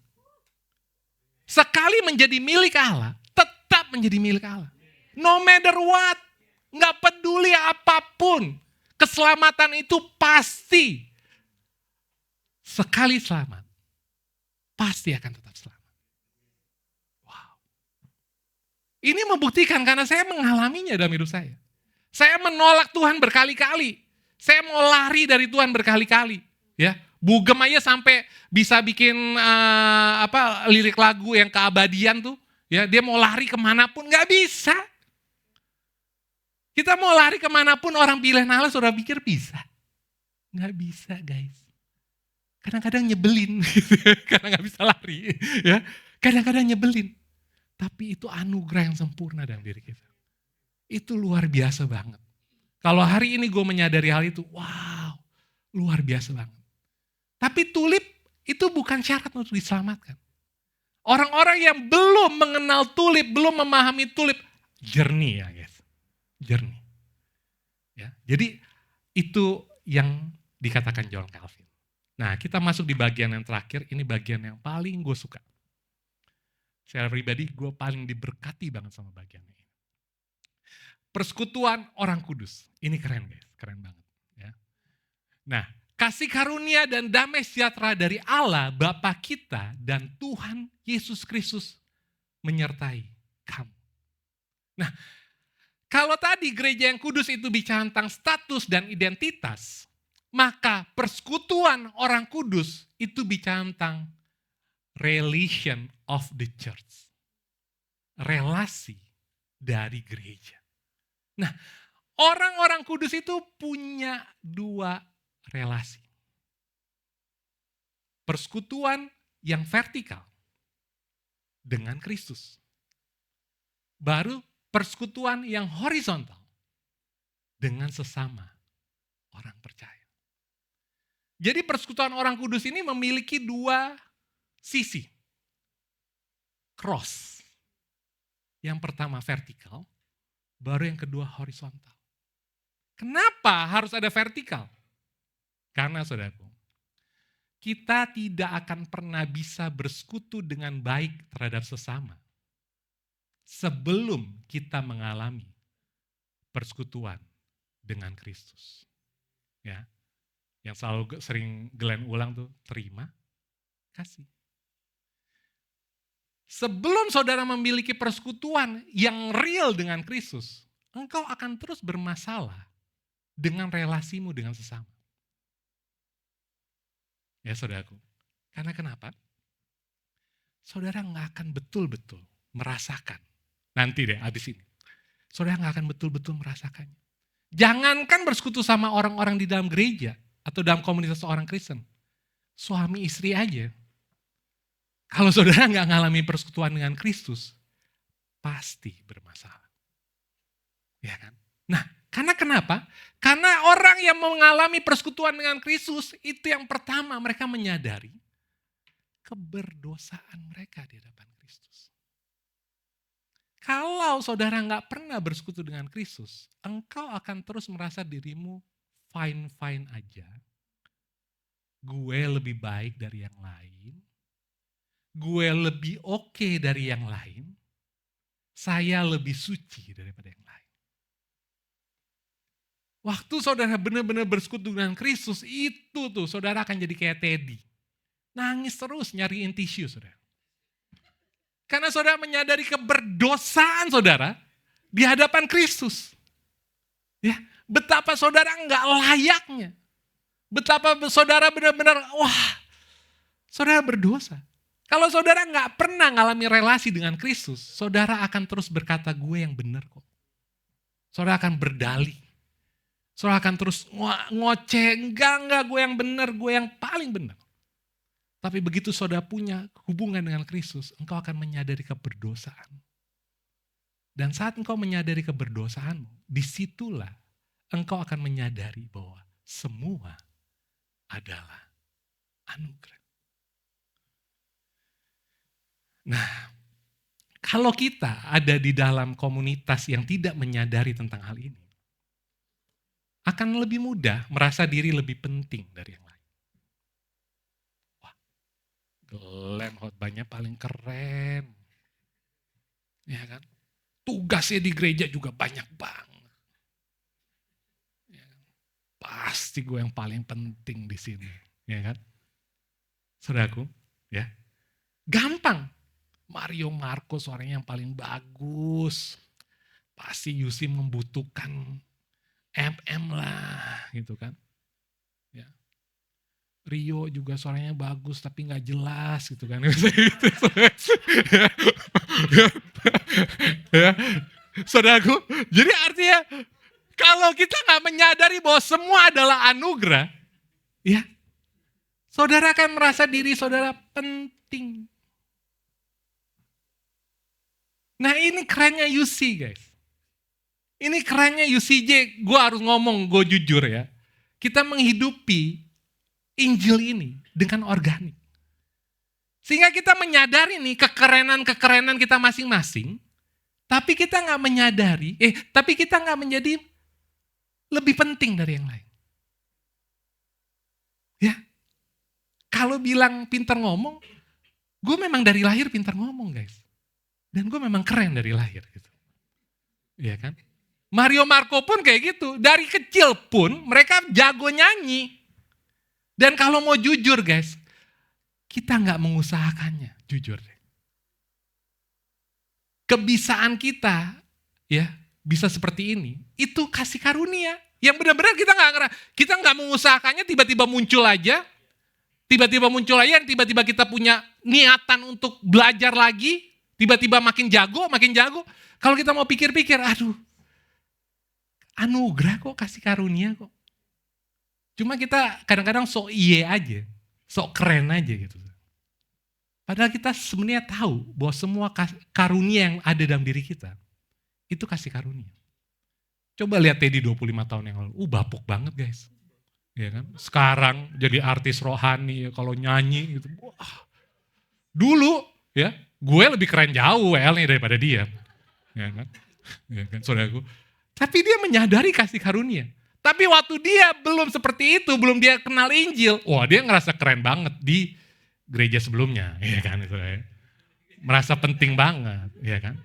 Sekali menjadi milik Allah, tetap menjadi milik Allah. No matter what, nggak peduli apapun, keselamatan itu pasti. Sekali selamat, pasti akan tetap selamat. Wow. Ini membuktikan karena saya mengalaminya dalam hidup saya. Saya menolak Tuhan berkali-kali. Saya mau lari dari Tuhan berkali-kali. Ya, Bugem aja sampai bisa bikin lirik lagu yang keabadian tuh. Ya, dia mau lari kemanapun nggak bisa. Kita mau lari kemanapun orang pilihan Allah sudah pikir bisa. Nggak bisa, guys. Kadang-kadang nyebelin, karena nggak bisa lari. Ya, kadang-kadang nyebelin. Tapi itu anugerah yang sempurna dalam diri kita. Itu luar biasa banget. Kalau hari ini gue menyadari hal itu, wow, luar biasa banget. Tapi tulip itu bukan syarat untuk diselamatkan. Orang-orang yang belum mengenal tulip, belum memahami tulip, jernih ya guys. Jernih. Ya, jadi itu yang dikatakan John Calvin. Nah, kita masuk di bagian yang terakhir, ini bagian yang paling gue suka. Secara pribadi, gue paling diberkati banget sama bagian ini. Persekutuan orang kudus. Ini keren guys, keren banget. Ya. Nah, kasih karunia dan damai sejahtera dari Allah, Bapa kita dan Tuhan Yesus Kristus menyertai kamu. Nah, kalau tadi gereja yang kudus itu bicara tentang status dan identitas, maka persekutuan orang kudus itu bicara tentang relation of the church. Relasi dari gereja. Nah, orang-orang kudus itu punya dua relasi. Persekutuan yang vertikal dengan Kristus. Baru persekutuan yang horizontal dengan sesama orang percaya. Jadi persekutuan orang kudus ini memiliki dua sisi. Cross. Yang pertama vertikal, baru yang kedua horizontal. Kenapa harus ada vertikal? Karena saudaraku, kita tidak akan pernah bisa bersekutu dengan baik terhadap sesama sebelum kita mengalami persekutuan dengan Kristus. Ya. Yang selalu sering Glenn ulang tuh, terima, kasih. Sebelum saudara memiliki persekutuan yang real dengan Kristus, engkau akan terus bermasalah dengan relasimu dengan sesama. Ya saudaraku, karena kenapa? saudara nggak akan betul-betul merasakan. Nanti deh, abis ini. Saudara nggak akan betul-betul merasakannya. Jangankan bersekutu sama orang-orang di dalam gereja atau dalam komunitas orang Kristen. Suami istri aja. Kalau saudara nggak ngalami persekutuan dengan Kristus, pasti bermasalah. Ya kan? Nah, karena kenapa? Karena orang yang mengalami persekutuan dengan Kristus, itu yang pertama mereka menyadari keberdosaan mereka di hadapan Kristus. Kalau saudara nggak pernah bersekutu dengan Kristus, engkau akan terus merasa dirimu fine-fine aja. Gue lebih baik dari yang lain. Gue lebih oke dari yang lain. Saya lebih suci daripada yang lain. Waktu saudara benar-benar bersekutu dengan Kristus, itu tuh saudara akan jadi kayak Teddy. Nangis terus nyariin tisu saudara. Karena saudara menyadari keberdosaan saudara di hadapan Kristus. Ya, betapa saudara enggak layaknya. Betapa saudara benar-benar, wah, saudara berdosa. Kalau saudara enggak pernah ngalami relasi dengan Kristus, saudara akan terus berkata, gue yang benar kok. Saudara akan berdalih. Saudara akan terus ngoceh, enggak, gue yang benar, gue yang paling benar. Tapi begitu saudara punya hubungan dengan Kristus, engkau akan menyadari keberdosaan. Dan saat engkau menyadari keberdosaanmu, disitulah engkau akan menyadari bahwa semua adalah anugerah. Nah, kalau kita ada di dalam komunitas yang tidak menyadari tentang hal ini, akan lebih mudah merasa diri lebih penting dari yang lain. Glenn khotbahnya paling keren. Ya kan? Tugasnya di gereja juga banyak banget. Ya, pasti gue yang paling penting di sini. Ya kan? Saudaraku, ya. Gampang. Mario Marco suaranya yang paling bagus. Pasti Yusi membutuhkan MM lah, gitu kan. Ya. Rio juga suaranya bagus tapi nggak jelas gitu kan. Ya, saudaraku, jadi artinya kalau kita nggak menyadari bahwa semua adalah anugerah, ya, saudara akan merasa diri saudara penting. Nah ini kerennya UC guys. Ini kerennya UCJ, gue harus ngomong, gue jujur ya. Kita menghidupi Injil ini dengan organik. Sehingga kita menyadari nih kekerenan kita masing-masing, tapi kita nggak menyadari, tapi kita nggak menjadi lebih penting dari yang lain. Ya, kalau bilang pintar ngomong, gue memang dari lahir pintar ngomong guys, dan gue memang keren dari lahir gitu, ya kan? Mario Marco pun kayak gitu, dari kecil pun mereka jago nyanyi. Dan kalau mau jujur guys, kita nggak mengusahakannya, jujur deh. Kebiasaan kita, ya bisa seperti ini, itu kasih karunia. Yang benar-benar kita nggak mengusahakannya, tiba-tiba muncul aja, dan tiba-tiba kita punya niatan untuk belajar lagi, tiba-tiba makin jago. Kalau kita mau pikir-pikir, aduh, anugerah kok, kasih karunia kok. Cuma kita kadang-kadang sok iye aja, sok keren aja gitu. Padahal kita sebenarnya tahu bahwa semua karunia yang ada dalam diri kita, itu kasih karunia. Coba lihat Teddy 25 tahun yang lalu, bapuk banget guys. Ya kan? Sekarang jadi artis rohani, ya, kalau nyanyi gitu. Wah. Dulu ya, gue lebih keren jauh WL-nya daripada dia. Ya kan? Ya kan, saudaraku. Tapi dia menyadari kasih karunia. Tapi waktu dia belum seperti itu, belum dia kenal Injil, wah dia ngerasa keren banget di gereja sebelumnya, ya kan itu ya. Merasa penting banget, ya kan.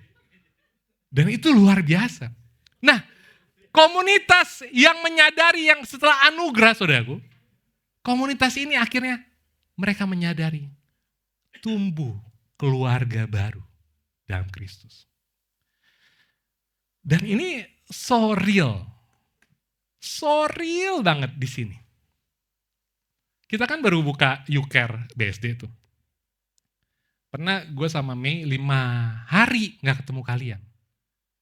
Dan itu luar biasa. Nah, komunitas yang menyadari yang setelah anugerah, saudaraku, komunitas ini akhirnya mereka menyadari tumbuh keluarga baru dalam Kristus. Dan ini so real banget di sini. Kita kan baru buka YouCare BSD itu. Pernah gue sama Mei 5 hari gak ketemu kalian.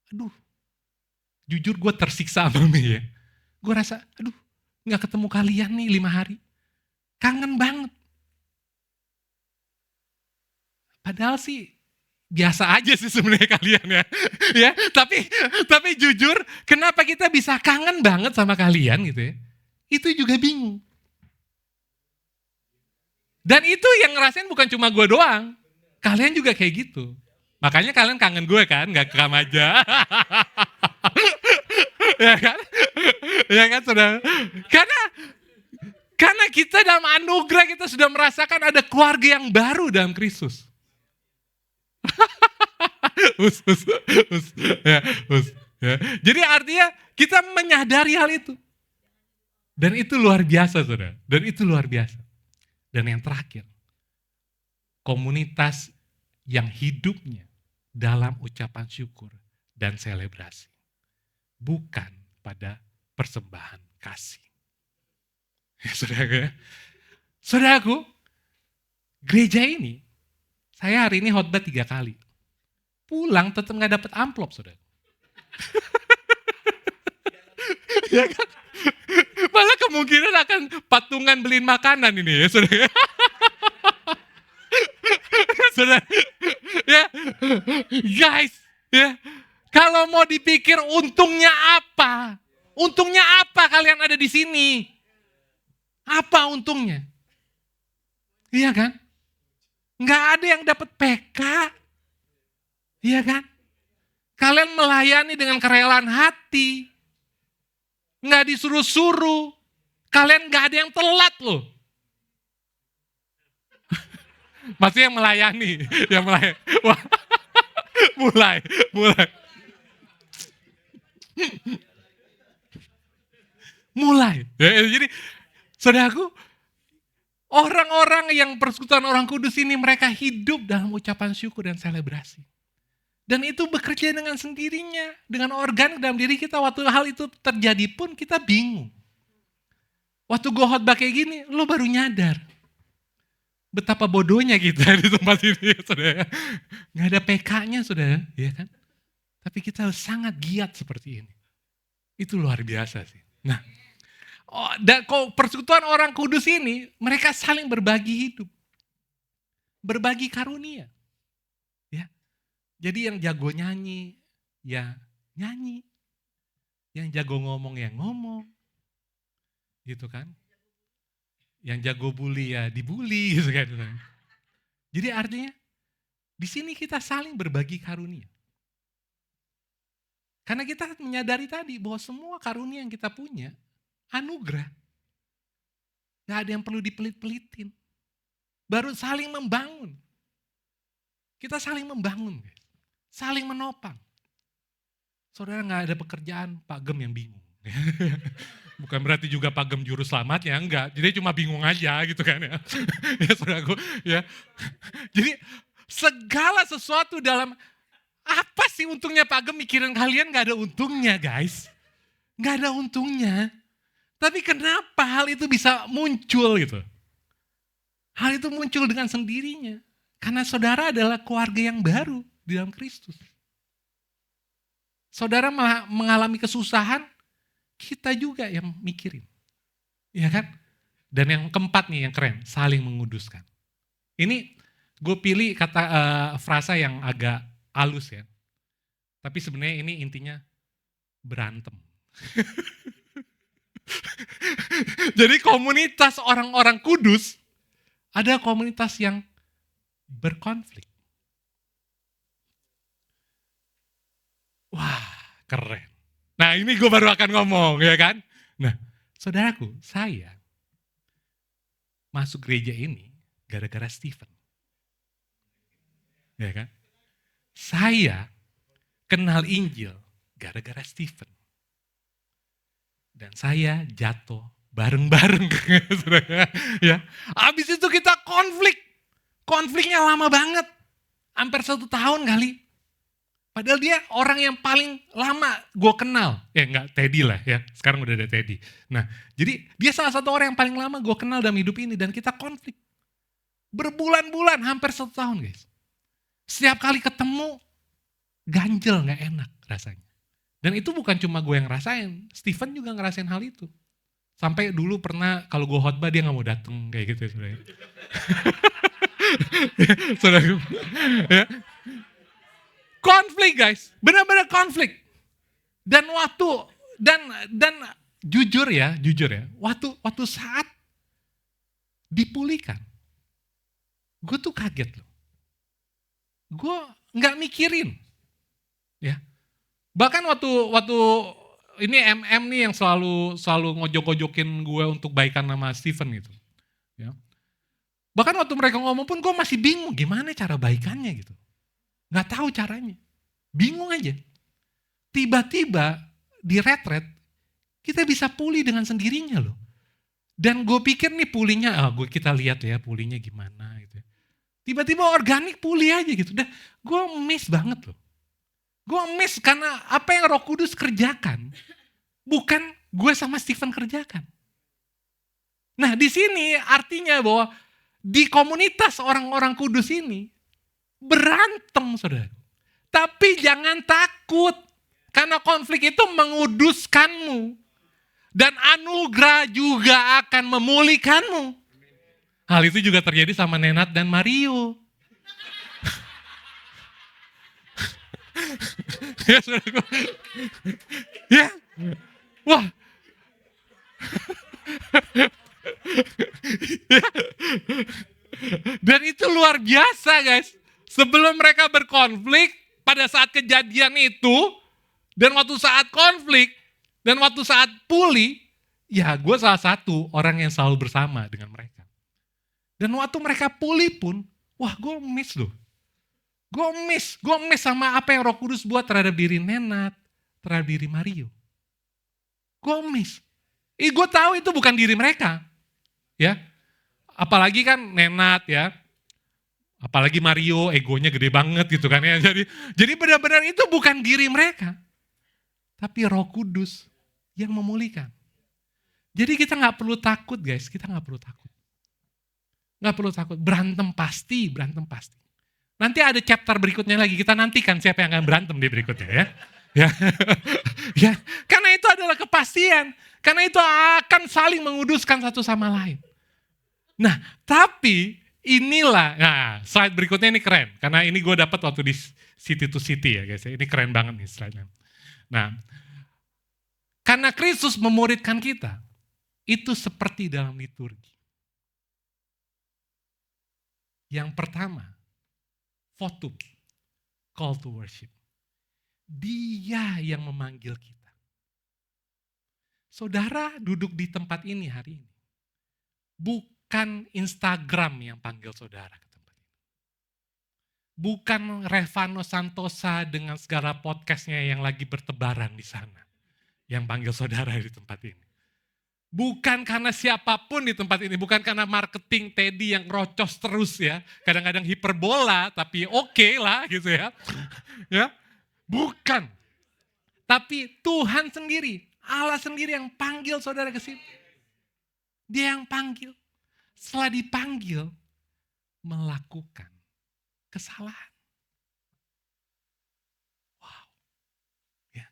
Aduh, jujur gue tersiksa sama Mei ya. Gue rasa, aduh gak ketemu kalian nih 5 hari. Kangen banget. Padahal sih biasa aja sih sebenarnya kalian ya. Ya, tapi jujur kenapa kita bisa kangen banget sama kalian gitu ya. Itu juga bingung. Dan itu yang ngerasain bukan cuma gue doang. Kalian juga kayak gitu. Makanya kalian kangen gue kan, gak kekam aja. Ya kan? Ya kan saudara? Karena kita dalam anugerah kita sudah merasakan ada keluarga yang baru dalam Kristus. Ya, ya. Jadi artinya kita menyadari hal itu. Dan itu luar biasa saudara. Dan itu luar biasa. Dan yang terakhir, komunitas yang hidupnya dalam ucapan syukur dan selebrasi. Bukan pada persembahan kasih. Ya, saudaraku ya. Saudaraku, gereja ini, saya hari ini khotbah 3 kali. Pulang tetap gak dapat amplop, saudara. Ya kan? Malah kemungkinan akan patungan beliin makanan ini ya, saudara. Saudara, ya, guys, ya, kalau mau dipikir untungnya apa? Untungnya apa kalian ada di sini? Apa untungnya? Iya kan? Nggak ada yang dapat PK. Iya kan? Kalian melayani dengan kerelaan hati. Nggak disuruh-suruh. Kalian nggak ada yang telat loh. Maksudnya yang melayani. Yang melayani. Wah, mulai. Mulai. Jadi, saudaraku, orang-orang yang persekutuan orang kudus ini mereka hidup dalam ucapan syukur dan selebrasi. Dan itu bekerja dengan sendirinya, dengan organ dalam diri kita. Waktu hal itu terjadi pun kita bingung. Waktu gue khotbah kayak gini, lo baru nyadar. Betapa bodohnya kita di tempat ini, saudara. Gak ada PK-nya, saudara. Ya kan? Tapi kita sangat giat seperti ini. Itu luar biasa sih. Nah, dan persekutuan orang kudus ini, mereka saling berbagi hidup. Berbagi karunia. Ya. Jadi yang jago nyanyi, ya nyanyi. Yang jago ngomong, ya ngomong. Gitu kan. Yang jago bully, ya dibully. Gitu kan. Jadi artinya, di sini kita saling berbagi karunia. Karena kita menyadari tadi bahwa semua karunia yang kita punya, anugerah. Gak ada yang perlu dipelit-pelitin. Baru saling membangun. Kita saling membangun. Saling menopang. Saudara gak ada pekerjaan, Pak Gem yang bingung. Bukan berarti juga Pak Gem juru selamatnya, enggak. Jadi cuma bingung aja gitu kan ya. Ya saudaraku, ya. Jadi segala sesuatu dalam, apa sih untungnya Pak Gem mikirin kalian? Gak ada untungnya guys. Gak ada untungnya. Tapi kenapa hal itu bisa muncul gitu? Hal itu muncul dengan sendirinya. Karena saudara adalah keluarga yang baru di dalam Kristus. Saudara mengalami kesusahan, kita juga yang mikirin. Iya kan? Dan yang keempat nih yang keren, saling menguduskan. Ini gue pilih kata frasa yang agak halus ya. Tapi sebenarnya ini intinya berantem. Jadi komunitas orang-orang kudus, ada komunitas yang berkonflik. Wah, keren. Nah ini gue baru akan ngomong ya kan. Nah saudaraku, saya masuk gereja ini gara-gara Stephen. Ya kan. Saya kenal Injil gara-gara Stephen. Dan saya jatuh bareng-bareng. Ya. Abis itu kita konflik. Konfliknya lama banget. Hampir 1 tahun kali. Padahal dia orang yang paling lama gue kenal. Ya enggak, Teddy lah ya. Sekarang udah ada Teddy. Nah, jadi dia salah satu orang yang paling lama gue kenal dalam hidup ini. Dan kita konflik. Berbulan-bulan, hampir 1 tahun guys. Setiap kali ketemu, ganjel, gak enak rasanya. Dan itu bukan cuma gue yang ngerasain, Stephen juga ngerasain hal itu. Sampai dulu pernah kalau gue khotbah dia gak mau dateng, kayak gitu ya sebenarnya. Saudara, ya. Konflik guys, benar-benar konflik. Dan dan jujur ya, waktu saat dipulihkan, gue tuh kaget loh. Gue nggak mikirin, ya. Bahkan waktu ini MM nih yang selalu ngojok-ngojokin gue untuk baikan sama Stephen gitu, ya. Bahkan waktu mereka ngomong pun gue masih bingung gimana cara baikannya gitu, nggak tahu caranya, bingung aja. Tiba-tiba di retret kita bisa pulih dengan sendirinya loh. Dan gue pikir nih pulihnya, kita lihat ya pulihnya gimana gitu. Tiba-tiba organik pulih aja gitu. Dan gue miss banget loh. Gue miss karena apa yang Roh Kudus kerjakan, bukan gue sama Stephen kerjakan. Nah di sini artinya bahwa di komunitas orang-orang kudus ini berantem saudara. Tapi jangan takut, karena konflik itu menguduskanmu. Dan anugerah juga akan memulihkanmu. Hal itu juga terjadi sama Nenat dan Mario. Ya, saudaraku. Ya. Wah. Ya. Dan itu luar biasa guys. Sebelum mereka berkonflik, pada saat kejadian itu, dan waktu saat konflik, dan waktu saat pulih, ya gue salah satu orang yang selalu bersama dengan mereka. Dan waktu mereka pulih pun, wah gue miss loh. Gue miss sama apa yang Roh Kudus buat terhadap diri Nenat, terhadap diri Mario. Gue miss. Gue tahu itu bukan diri mereka. Ya. Apalagi kan Nenat ya. Apalagi Mario egonya gede banget gitu kan ya. Jadi benar-benar itu bukan diri mereka. Tapi Roh Kudus yang memulihkan. Jadi kita gak perlu takut guys, kita gak perlu takut. Gak perlu takut, berantem pasti. Nanti ada chapter berikutnya lagi, kita nantikan siapa yang akan berantem di berikutnya ya. Ya. Ya. Karena itu adalah kepastian, karena itu akan saling menguduskan satu sama lain. Nah, tapi inilah, slide berikutnya ini keren, karena ini gue dapat waktu di City to City ya guys, ini keren banget nih slide-nya. Nah, karena Kristus memuridkan kita, itu seperti dalam liturgi. Yang pertama, votum, call to worship. Dia yang memanggil kita. Saudara duduk di tempat ini hari ini. Bukan Instagram yang panggil saudara ke tempat ini. Bukan Revano Santosa dengan segala podcastnya yang lagi bertebaran di sana. Yang panggil saudara di tempat ini. Bukan karena siapapun di tempat ini, bukan karena marketing Teddy yang rocos terus ya, kadang-kadang hiperbola, tapi oke lah gitu ya. Ya, bukan. Tapi Tuhan sendiri, Allah sendiri yang panggil saudara ke sini. Dia yang panggil. Setelah dipanggil, melakukan kesalahan. Wow. Ya.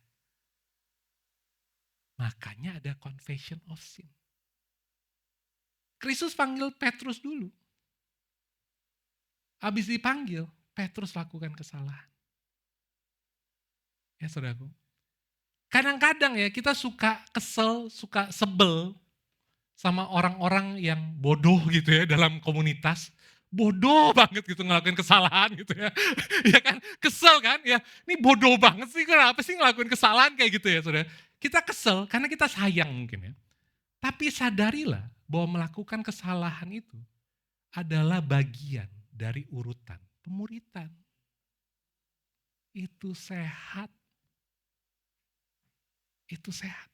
Makanya ada confession of sin. Kristus panggil Petrus dulu. Habis dipanggil, Petrus lakukan kesalahan. Ya saudaraku. Kadang-kadang ya kita suka kesel, suka sebel sama orang-orang yang bodoh gitu ya dalam komunitas. Bodoh banget gitu ngelakuin kesalahan gitu ya. Ya kan, kesel kan ya. Ini bodoh banget sih, kenapa sih ngelakuin kesalahan kayak gitu ya saudara. Kita kesel karena kita sayang mungkin ya. Tapi sadarilah bahwa melakukan kesalahan itu adalah bagian dari urutan pemuritan. Itu sehat. Itu sehat.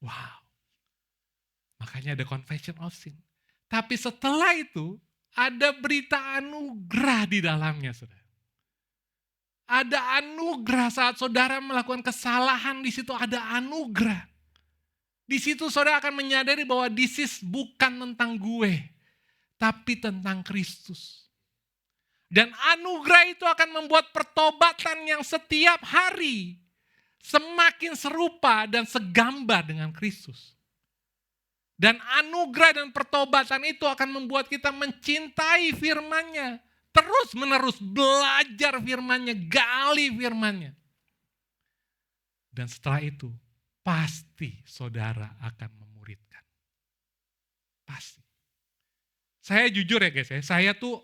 Wow. Makanya ada confession of sin. Tapi setelah itu ada berita anugerah di dalamnya, saudara. Ada anugerah saat saudara melakukan kesalahan, di situ ada anugerah. Di situ saudara akan menyadari bahwa this is bukan tentang gue, tapi tentang Kristus. Dan anugerah itu akan membuat pertobatan yang setiap hari semakin serupa dan segambar dengan Kristus. Dan anugerah dan pertobatan itu akan membuat kita mencintai firman-Nya. Terus menerus belajar firman-Nya, gali firman-Nya. Dan setelah itu pasti saudara akan memuridkan. Pasti. Saya jujur ya guys ya, saya tuh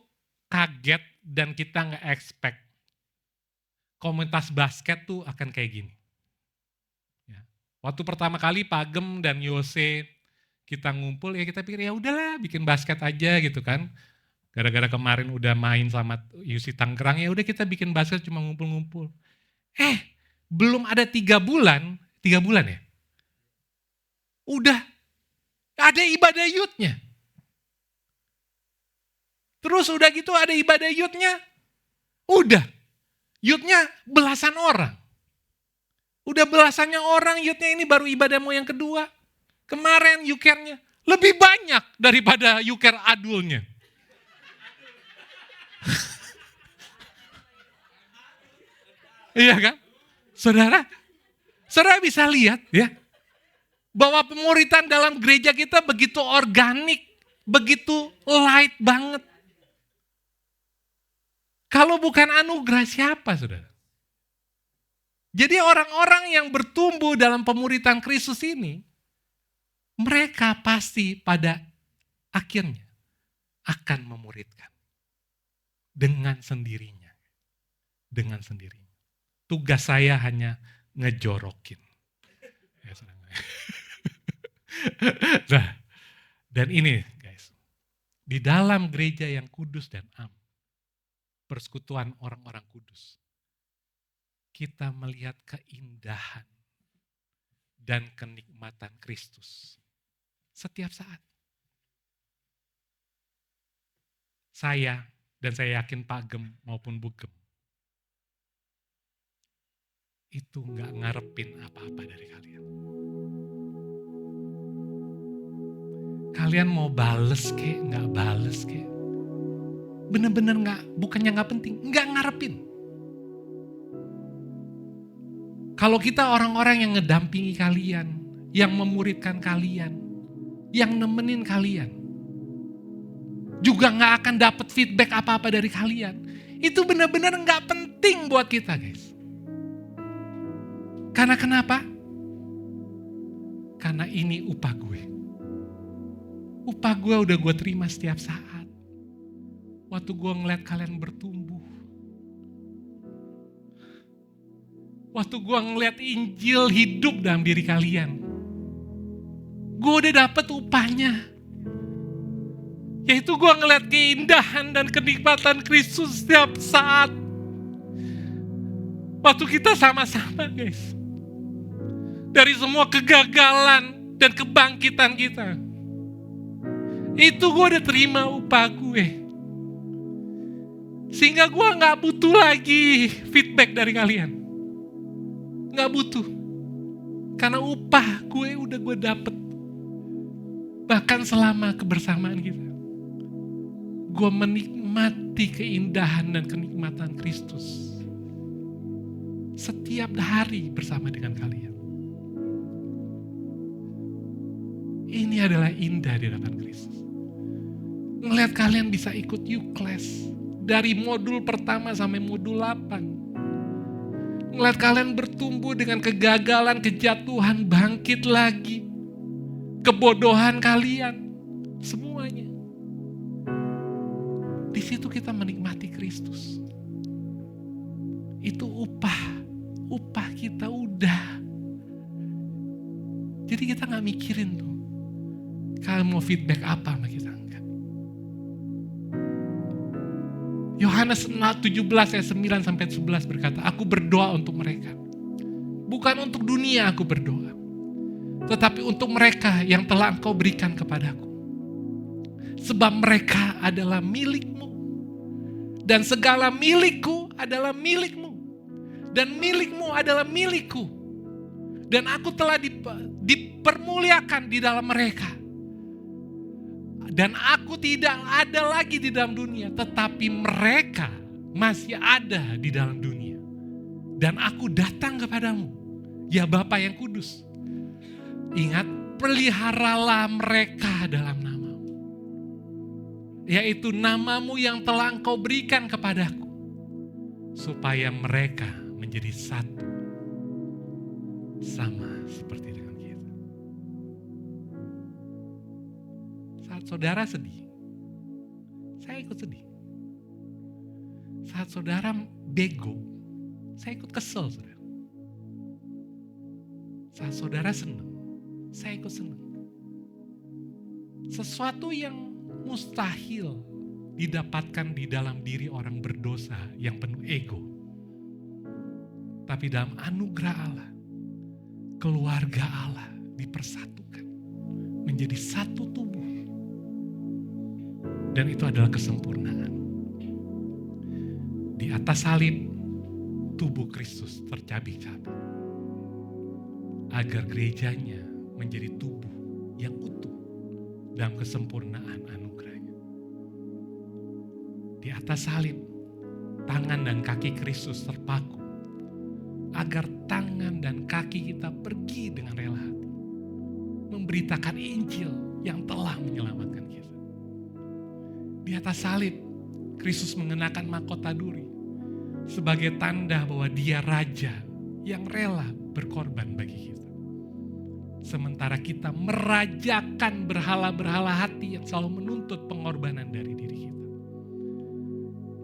kaget dan kita nggak expect komunitas basket tuh akan kayak gini. Ya. Waktu pertama kali Pagem dan Yose kita ngumpul ya kita pikir ya udahlah bikin basket aja gitu kan. Gara-gara kemarin udah main sama UC Tangerang ya udah kita bikin basket cuma ngumpul-ngumpul. Belum ada 3 bulan ya. Udah ada ibadah youth-nya. Terus udah gitu ada ibadah youth-nya. Udah. Youth-nya belasan orang. Udah belasannya orang youth-nya ini baru ibadah mau yang kedua. Kemarin yukernya lebih banyak daripada yuker adulnya. Iya kan? Saudara bisa lihat ya. Bahwa pemuritan dalam gereja kita begitu organik. Begitu light banget. Kalau bukan anugerah siapa saudara? Jadi orang-orang yang bertumbuh dalam pemuritan Kristus ini, mereka pasti pada akhirnya akan memuridkan. Dengan sendirinya. Dengan sendirinya. Tugas saya hanya ngejorokin. Nah, dan ini guys, di dalam gereja yang kudus dan am, persekutuan orang-orang kudus, kita melihat keindahan dan kenikmatan Kristus setiap saat. Saya dan saya yakin Pak Gem maupun Bu Gem itu gak ngarepin apa-apa dari kalian. Kalian mau bales kek, gak bales kek. Bener-bener gak, bukannya gak penting, gak ngarepin. Kalau kita orang-orang yang ngedampingi kalian, yang memuridkan kalian, yang nemenin kalian, juga gak akan dapat feedback apa-apa dari kalian. Itu benar-benar gak penting buat kita guys. Karena kenapa? Karena ini upah gue. Upah gue udah gue terima setiap saat. Waktu gue ngeliat kalian bertumbuh. Waktu gue ngeliat Injil hidup dalam diri kalian. Gue udah dapet upahnya. Yaitu gue ngeliat keindahan dan kenikmatan Kristus setiap saat. Waktu kita sama-sama guys. Dari semua kegagalan dan kebangkitan kita. Itu gue udah terima upah gue. Sehingga gue gak butuh lagi feedback dari kalian. Gak butuh. Karena upah gue udah gue dapet. Bahkan selama kebersamaan kita. Gue menikmati keindahan dan kenikmatan Kristus. Setiap hari bersama dengan kalian. Ini adalah indah di hadapan Kristus. Ngelihat kalian bisa ikut U-Class. Dari modul pertama sampai modul 8. Ngelihat kalian bertumbuh dengan kegagalan, kejatuhan, bangkit lagi. Kebodohan kalian. Semuanya. Di situ kita menikmati Kristus. Itu upah kita udah. Jadi kita gak mikirin tuh. Kalian mau feedback apa sama kita? Enggak. Yohanes 17 ayat 9 sampai 11 berkata, aku berdoa untuk mereka. Bukan untuk dunia aku berdoa. Tetapi untuk mereka yang telah Engkau berikan kepadaku. Sebab mereka adalah milikmu. Dan segala milikku adalah milikmu. Dan milikmu adalah milikku. Dan aku telah dipermuliakan di dalam mereka. Dan aku tidak ada lagi di dalam dunia, tetapi mereka masih ada di dalam dunia. Dan aku datang kepadamu, ya Bapa yang kudus. Ingat, peliharalah mereka dalam namamu. Yaitu namamu yang telah engkau berikan kepadaku. Supaya mereka menjadi satu. Sama seperti dengan kita. Saat saudara sedih, saya ikut sedih. Saat saudara bego, saya ikut kesel, saudara. Saat saudara senang, saya ikut senang. Sesuatu yang mustahil didapatkan di dalam diri orang berdosa yang penuh ego. Tapi dalam anugerah Allah, keluarga Allah dipersatukan menjadi satu tubuh. Dan itu adalah kesempurnaan. Di atas salib, tubuh Kristus tercabik-cabik. Agar gerejanya menjadi tubuh yang utuh dalam kesempurnaan anugerahnya. Di atas salib, tangan dan kaki Kristus terpaku. Agar tangan dan kaki kita pergi dengan rela hati. Memberitakan Injil yang telah menyelamatkan kita. Di atas salib, Kristus mengenakan mahkota duri. Sebagai tanda bahwa dia raja yang rela berkorban bagi kita. Sementara kita merajakan berhala-berhala hati yang selalu menuntut pengorbanan dari diri kita.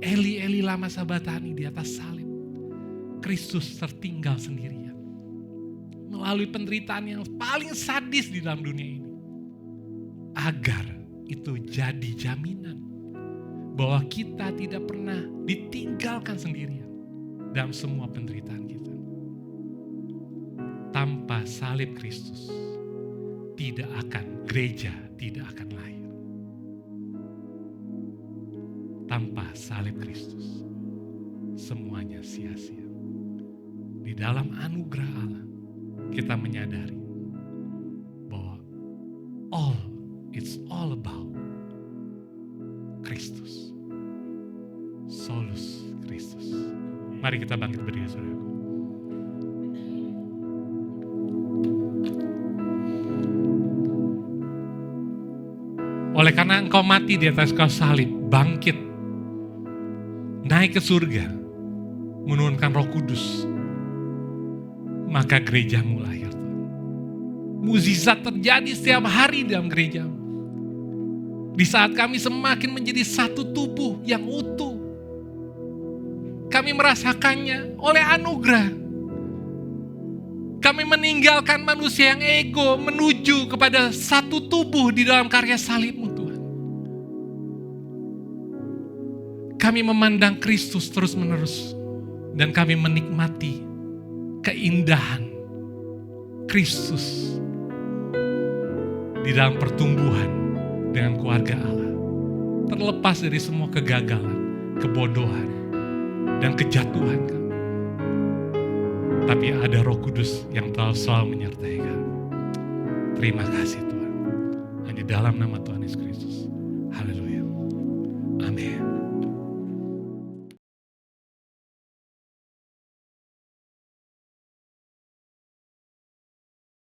Eli, Eli lama sabatani di atas salib. Kristus tertinggal sendirian. Melalui penderitaan yang paling sadis di dalam dunia ini. Agar itu jadi jaminan. Bahwa kita tidak pernah ditinggalkan sendirian. Dalam semua penderitaan kita. Tanpa salib Kristus, gereja tidak akan lahir. Tanpa salib Kristus, semuanya sia-sia. Di dalam anugerah Allah, kita menyadari bahwa it's all about Kristus. Solus Kristus. Mari kita bangkit berdiri, saudaraku. Oleh karena engkau mati di atas kayu salib, bangkit, naik ke surga, menurunkan Roh Kudus, maka gerejamu lahir. Mukjizat terjadi setiap hari dalam gerejamu. Di saat kami semakin menjadi satu tubuh yang utuh, kami merasakannya oleh anugerah. Kami meninggalkan manusia yang ego menuju kepada satu tubuh di dalam karya salib-Mu, Tuhan. Kami memandang Kristus terus-menerus dan kami menikmati keindahan Kristus di dalam pertumbuhan dengan keluarga Allah. Terlepas dari semua kegagalan, kebodohan, dan kejatuhan kami. Tapi ada Roh Kudus yang selalu menyertai kami. Terima kasih Tuhan. Hanya dalam nama Tuhan Yesus Kristus